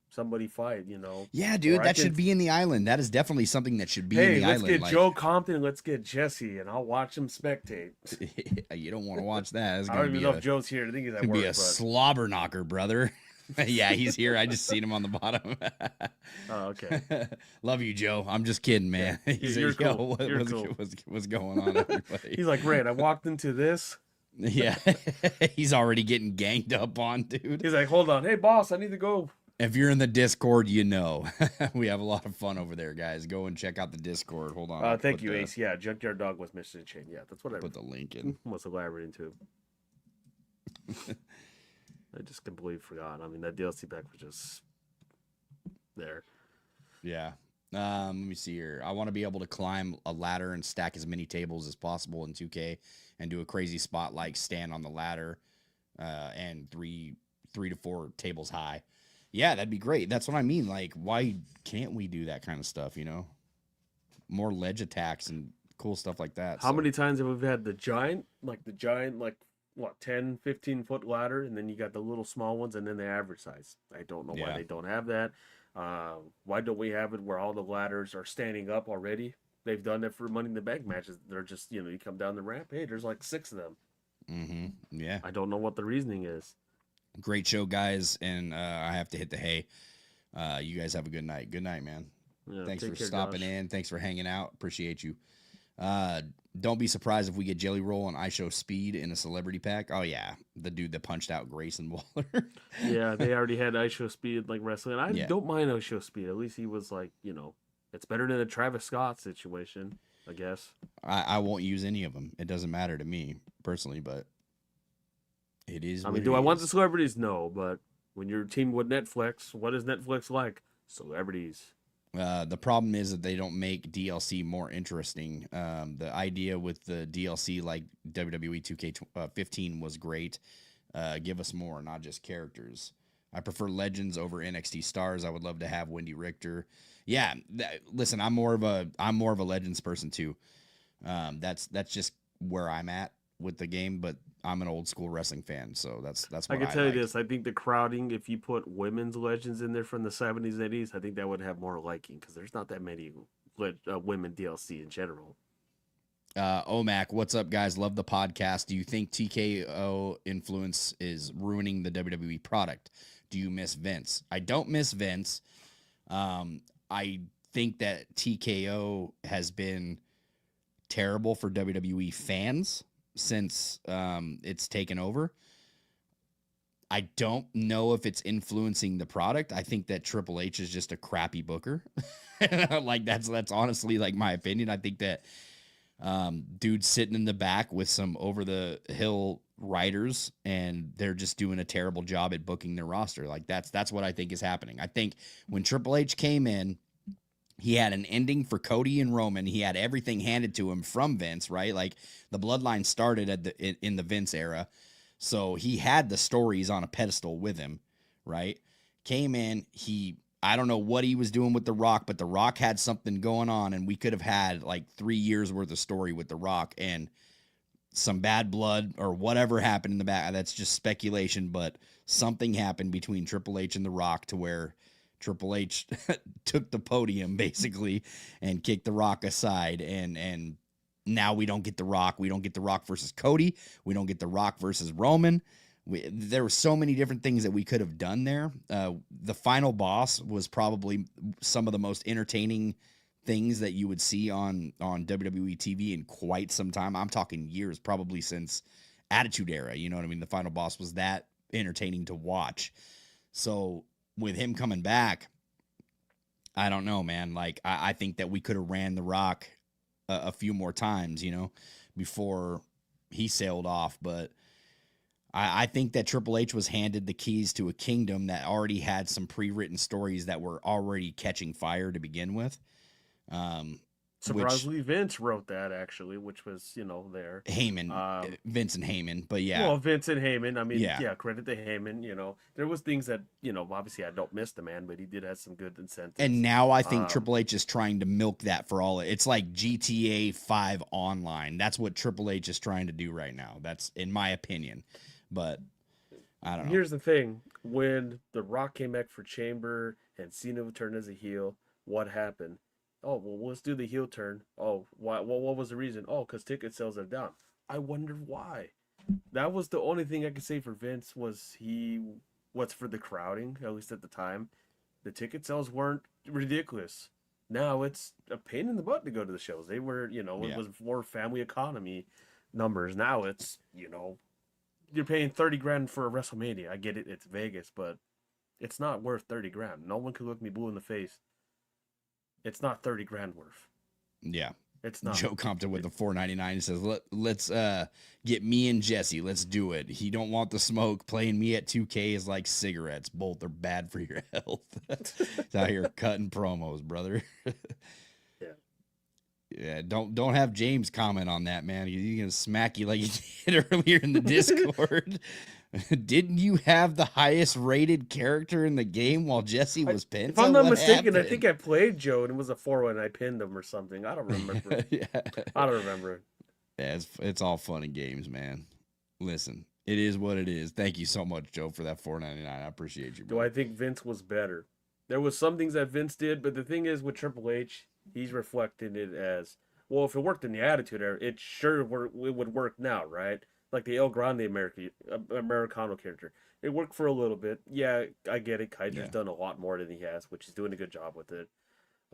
somebody fight, Yeah, dude, that should be in the island. That is definitely something that should be in the island. Let's get Joe Compton, let's get Jesse, and I'll watch him spectate. You don't want to watch that. I don't even know if Joe's here. I think he's at work. Be a slobber knocker, brother. Yeah, he's here. I just seen him on the bottom. Oh, okay. Love you, Joe. I'm just kidding, man. You're cool. What's going on, everybody? He's like, Red, I walked into this. Yeah. He's already getting ganged up on, dude. He's like, hold on. Hey, boss, I need to go. If you're in the Discord, we have a lot of fun over there, guys. Go and check out the Discord. Hold on. Thank you, Ace. Yeah, Junkyard Dog was missing a chain. Yeah, that's what I put the link in. Must elaborate into. I just completely forgot. I mean, that DLC pack was just there. Yeah. Let me see here. I want to be able to climb a ladder and stack as many tables as possible in 2K and do a crazy spot like stand on the ladder and three to four tables high. Yeah, that'd be great. That's what I mean. Like, why can't we do that kind of stuff, More ledge attacks and cool stuff like that. How many times have we had the giant, what, 10, 15-foot ladder, and then you got the little small ones, and then the average size. I don't know why they don't have that. Why don't we have it where all the ladders are standing up already? They've done that for Money in the Bank matches. They're just, you come down the ramp, hey, there's like 6 of them. Mm-hmm. Yeah. I don't know what the reasoning is. Great show, guys, and I have to hit the hay. You guys have a good night. Good night, man. Yeah, thanks for stopping in. Thanks for hanging out. Appreciate you. Don't be surprised if we get Jelly Roll and I Show Speed in a celebrity pack. Oh, yeah. The dude that punched out Grayson Waller. Yeah, they already had I Show Speed wrestling. I don't mind I Show Speed. At least he was it's better than a Travis Scott situation, I guess. I won't use any of them. It doesn't matter to me personally, but it is. I mean, do I want the celebrities? No, but when you're teamed with Netflix, what is Netflix like? Celebrities. The problem is that they don't make DLC more interesting. The idea with the DLC like WWE 2K15 was great. Give us more, not just characters. I prefer Legends over NXT Stars. I would love to have Wendy Richter. Yeah, listen, I'm more of a Legends person too. That's just where I'm at with the game, but I'm an old school wrestling fan, so that's what I can tell you this. I think the crowding, if you put women's legends in there from the 70s, 80s, I think that would have more liking because there's not that many women DLC in general. OMAC, what's up, guys? Love the podcast. Do you think TKO influence is ruining the WWE product? Do you miss Vince? I don't miss Vince. I think that TKO has been terrible for WWE fans since it's taken over. I don't know if it's influencing the product. I think that Triple H is just a crappy booker. Like that's honestly like my opinion. I think that dude sitting in the back with some over the hill writers, and they're just doing a terrible job at booking their roster. Like that's what I think is happening. I think when Triple H came in, he had an ending for Cody and Roman. He had everything handed to him from Vince, right? Like the bloodline started at in the Vince era. So he had the stories on a pedestal with him, right? Came in, I don't know what he was doing with The Rock, but The Rock had something going on, and we could have had like 3 years worth of story with The Rock, and some bad blood or whatever happened in the back. That's just speculation, but something happened between Triple H and The Rock to where Triple H took the podium basically and kicked The Rock aside, and now we don't get The Rock. We don't get The Rock versus Cody. We don't get The Rock versus Roman. There were so many different things that we could have done there. The final boss was probably some of the most entertaining things that you would see on WWE TV in quite some time. I'm talking years, probably since Attitude Era. You know what I mean? The final boss was that entertaining to watch. So with him coming back, I don't know, man. Like I think that we could have ran The Rock a few more times, before he sailed off. But I think that Triple H was handed the keys to a kingdom that already had some pre-written stories that were already catching fire to begin with. Which Surprisingly, Vince wrote that actually, which was there. Heyman, Vince and Heyman, but yeah, Well, Vince and Heyman. I mean, yeah. yeah, credit to Heyman. There was things that obviously I don't miss the man, but he did have some good And incentives. now I think Um, Triple H is trying to milk that for all. It's like GTA 5 online. That's what Triple H is trying to do right now. That's in my opinion. But I don't know. Here's the thing: when The Rock came back for Chamber and Cena turned as a heel, what happened? Oh well, let's do the heel turn. Oh, why? Well, what was the reason? Oh, because ticket sales are down. I wondered why. That was the only thing I could say for Vince was what's for the crowding, at least at the time. The ticket sales weren't ridiculous. Now it's a pain in the butt to go to the shows. They were, it Yeah. was more family economy numbers. Now it's, you're paying 30 grand for a WrestleMania. I get it, it's Vegas, but it's not worth 30 grand. No one could look me blue in the face. It's not 30 grand worth. Yeah. It's not. Joe Compton with It, the 4.99 says, let's get me and Jesse. Let's do it. He don't want the smoke. Playing me at 2K is like cigarettes. Both are bad for your health. It's out here cutting promos, brother. yeah. Yeah, don't have James comment on that, man. He's gonna smack you like he did earlier in the Discord. Didn't you have the highest rated character in the game while Jesse was If I'm Penta? not What mistaken, I think happened? I played Joe and it was a 4-1. I pinned him or something. I don't remember. Yeah. I don't remember. Yeah, it's all fun and games, man. Listen, it is what it is. Thank you so much, Joe, for that 4.99. I appreciate you, Do I brother. think Vince was better? There was some things that Vince did, but the thing is with Triple H, he's reflecting it as well. If it worked in the Attitude Era, it would work now, right? Like the El Grande Americano character, it worked for a little bit. Yeah, I get it. Kaiser's Yeah. done a lot more than he has, which he's doing a good job with it.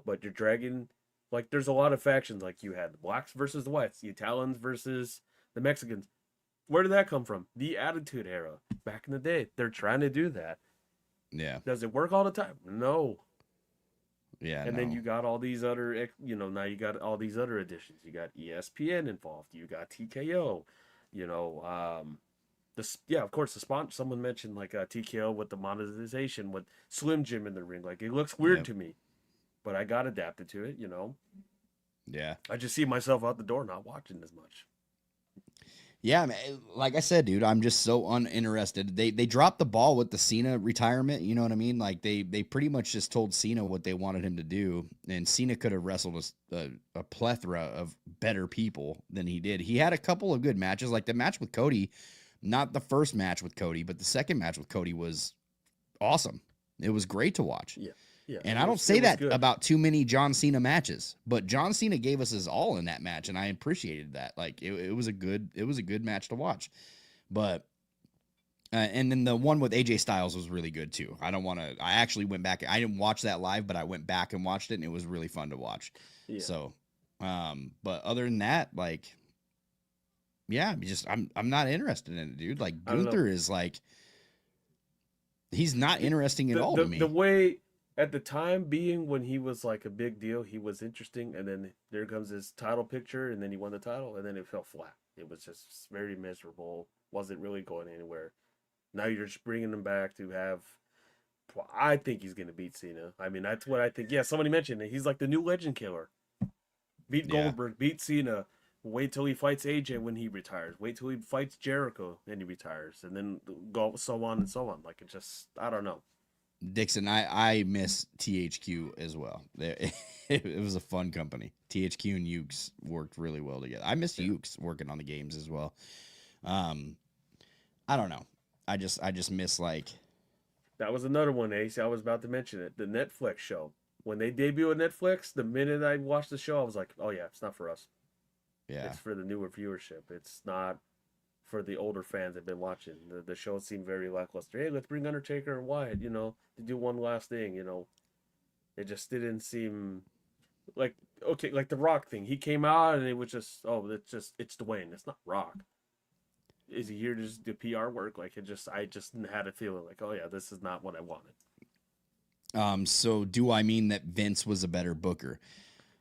But you're dragging, like, there's a lot of factions. Like you had the blacks versus the whites, the Italians versus the Mexicans. Where did that come from? The Attitude Era back in the day. They're trying to do that. Yeah. Does it work all the time? No. Yeah, And then no. you got all these other, now you got all these other additions. You got ESPN involved. You got TKO. You know, this yeah, of course the sponsor. Someone mentioned like TKO with the monetization with Slim Jim in the ring. Like it looks weird Yep. to me, but I got adapted to it. Yeah. I just see myself out the door not watching as much. Yeah, man, like I said, dude, I'm just so uninterested. They dropped the ball with the Cena retirement. You know what I mean? Like they pretty much just told Cena what they wanted him to do, and Cena could have wrestled a plethora of better people than he did. He had a couple of good matches, like the match with Cody. Not the first match with Cody, but the second match with Cody was awesome. It was great to watch. Yeah, yeah, And it I don't was say that good. about too many John Cena matches, but John Cena gave us his all in that match, and I appreciated that. Like it was a good match to watch. But and then the one with AJ Styles was really good too. I don't want to. I actually went back. I didn't watch that live, but I went back and watched it, and it was really fun to watch. Yeah, So, but other than that, like, yeah, I'm not interested in it, dude. Like I don't know. Gunther is like He's not interesting at all to The me. way at the time being when he was like a big deal, he was interesting, and then there comes his title picture, and then he won the title, and then it fell flat. It was just very miserable. Wasn't really going anywhere. Now you're just bringing him back to have. I think he's gonna beat Cena. I mean, that's what I think. Yeah, somebody mentioned it. He's like the new Legend Killer. Beat Yeah. Goldberg, beat Cena. Wait till he fights AJ when he retires. Wait till he fights Jericho and he retires, and then go so on and so on. Like it just, I don't know. Dixon, I miss THQ as well. It was a fun company. THQ and Ukes worked really well together. I miss Yeah. Ukes working on the games as well. Um, I don't know. I just miss like That was another one, Ace. I was about to mention it. The Netflix show. When they debut on Netflix, the minute I watched the show, I was like, oh yeah, it's not for us. yeah. It's for the newer viewership. It's not for the older fans that have been watching. The show seemed very lackluster. Hey, let's bring Undertaker and Wyatt, to do one last thing. It just didn't seem like okay, like the Rock thing. He came out and it was just, oh, it's Dwayne. It's not Rock. Is he here to just do PR work? Like I just had a feeling like, oh yeah, this is not what I wanted. So do I mean that Vince was a better booker?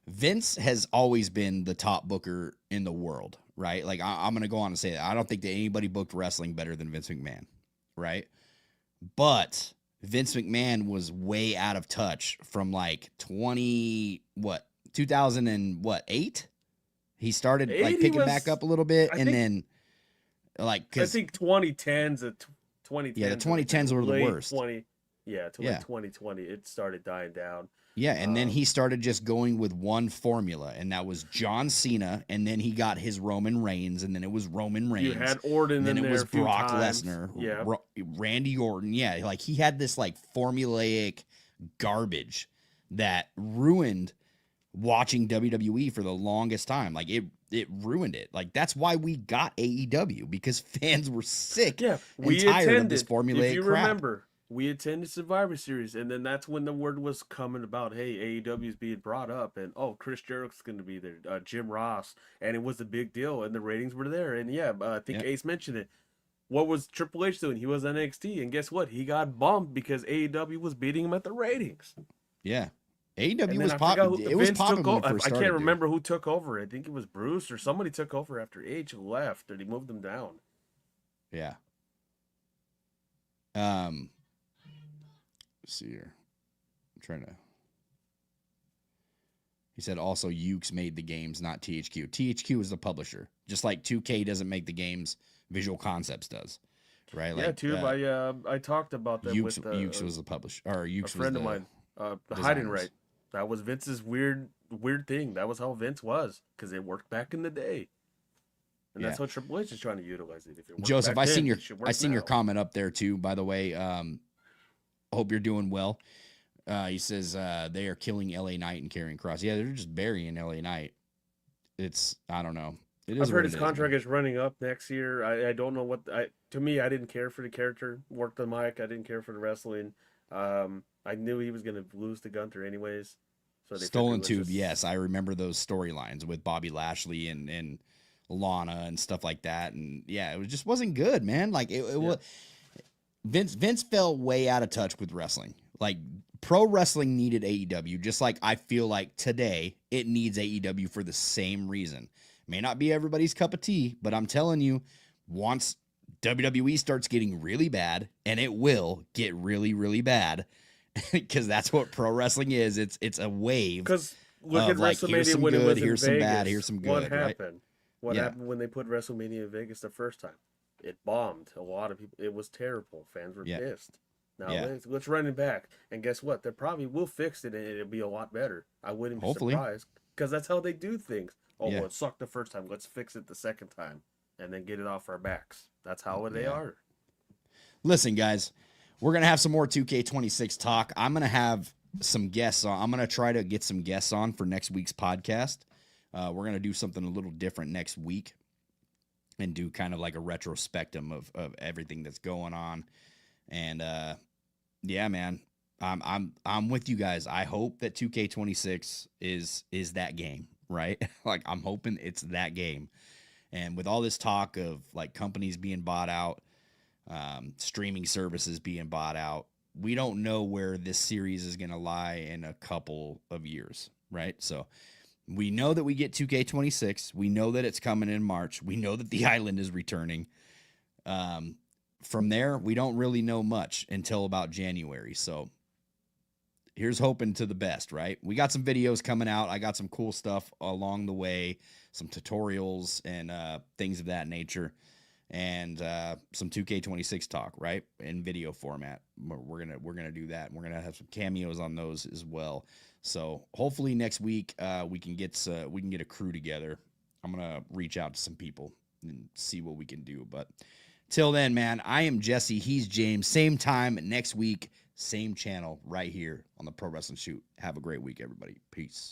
Vince has always been the top booker in the world, right? Like I'm gonna go on and say that I don't think that anybody booked wrestling better than Vince McMahon, right? But Vince McMahon was way out of touch from like 2000 and what 8. He started like 80 picking back was, up a little bit, I and think, then like I because think 2010s, yeah, the 2010s, 2010s were the late worst. 20, yeah, to like Yeah, 2020, it started dying down. yeah, and then he Um, started just going with one formula, and that was John Cena, and then he got his Roman Reigns, and then it was Roman you Reigns, had Orton and then in it there was a few Brock times. Lesnar, Yeah, Randy Orton. Yeah, like he had this like formulaic garbage that ruined watching WWE for the longest time. Like it ruined it. Like that's why we got AEW because fans were sick yeah. and We tired of this attended, if formulaic you crap. remember, we attended Survivor Series, and then that's when the word was coming about, hey, AEW is being brought up, and oh, Chris Jericho's going to be there, Jim Ross, and it was a big deal, and the ratings were there, and yeah, I think Yeah, Ace mentioned it. What was Triple H doing? He was on NXT, and guess what? He got bumped because AEW was beating him at the ratings. yeah. And AEW then was I forgot who it was Vince took popping when over. it first I can't started, dude. remember who took over. I think it was Bruce or somebody took over after H left, or he moved him down. Yeah. Um. Let's see here. I'm trying to. He said also Ukes made the games, not THQ. THQ is the publisher, just like 2K doesn't make the games. Visual Concepts does, right? Yeah, Like Tube. I talked about that Ukes with Ukes was the publisher, or a Ukes was friend of the mine. The hiding right. designers. That was Vince's weird thing. That was how Vince was because it worked back in the day, and Yeah, that's how Triple H is trying to utilize it. If it worked Joseph, back then, it should I work seen your now. comment up there too. By the way, hope you're doing well. He says they are killing LA Knight and carrying Cross. Yeah, they're just burying LA Knight. It's I don't know. It I've is heard what his it is, man. contract is running up next year. I don't know what I to me I didn't care for the character. Worked the mic. I didn't care for the wrestling. I knew he was gonna lose to Gunther anyways, so they figured Stolen let's Tube, just yes, I remember those storylines with Bobby Lashley and Lana and stuff like that. And yeah, it just wasn't good, man. Like it yeah. was Vince fell way out of touch with wrestling. Like pro wrestling needed AEW, just like I feel like today it needs AEW for the same reason. May not be everybody's cup of tea, but I'm telling you, once WWE starts getting really bad, and it will get really, really bad, because that's what pro wrestling is. It's a wave Because look at of like here's WrestleMania some when it good, was in here's some bad, Vegas. here's some What good, right? happened? What Yeah, happened when they put WrestleMania in Vegas the first time? It bombed. A lot of people. It was terrible. Fans were yeah, pissed. Now yeah. let's run it back. And guess what? They probably will fix it, and it'll be a lot better. I wouldn't be Hopefully, surprised because that's how they do things. Oh, yeah, well, it sucked the first time. Let's fix it the second time, and then get it off our backs. That's how they yeah. are. Listen, guys, we're gonna have some more 2K26 talk. I'm gonna have some guests on. I'm gonna try to get some guests on for next week's podcast. We're gonna do something a little different next week and do kind of like a retrospectum of everything that's going on. And yeah, man, I'm with you guys. I hope that 2K26 is that game, right? Like I'm hoping it's that game. And with all this talk of like companies being bought out, streaming services being bought out. We don't know where this series is going to lie in a couple of years, right? So we know that we get 2K26. We know that it's coming in March. We know that the island is returning. Um, from there, we don't really know much until about January. So here's hoping to the best, right? We got some videos coming out. I got some cool stuff along the way, some tutorials and things of that nature, and some 2K26 talk, right, in video format. We're gonna do that. We're gonna have some cameos on those as well. So hopefully next week we can get a crew together. I'm gonna reach out to some people and see what we can do. But till then, man, I am Jesse. He's James. Same time next week, same channel right here on the Pro Wrestling Shoot. Have a great week, everybody. Peace.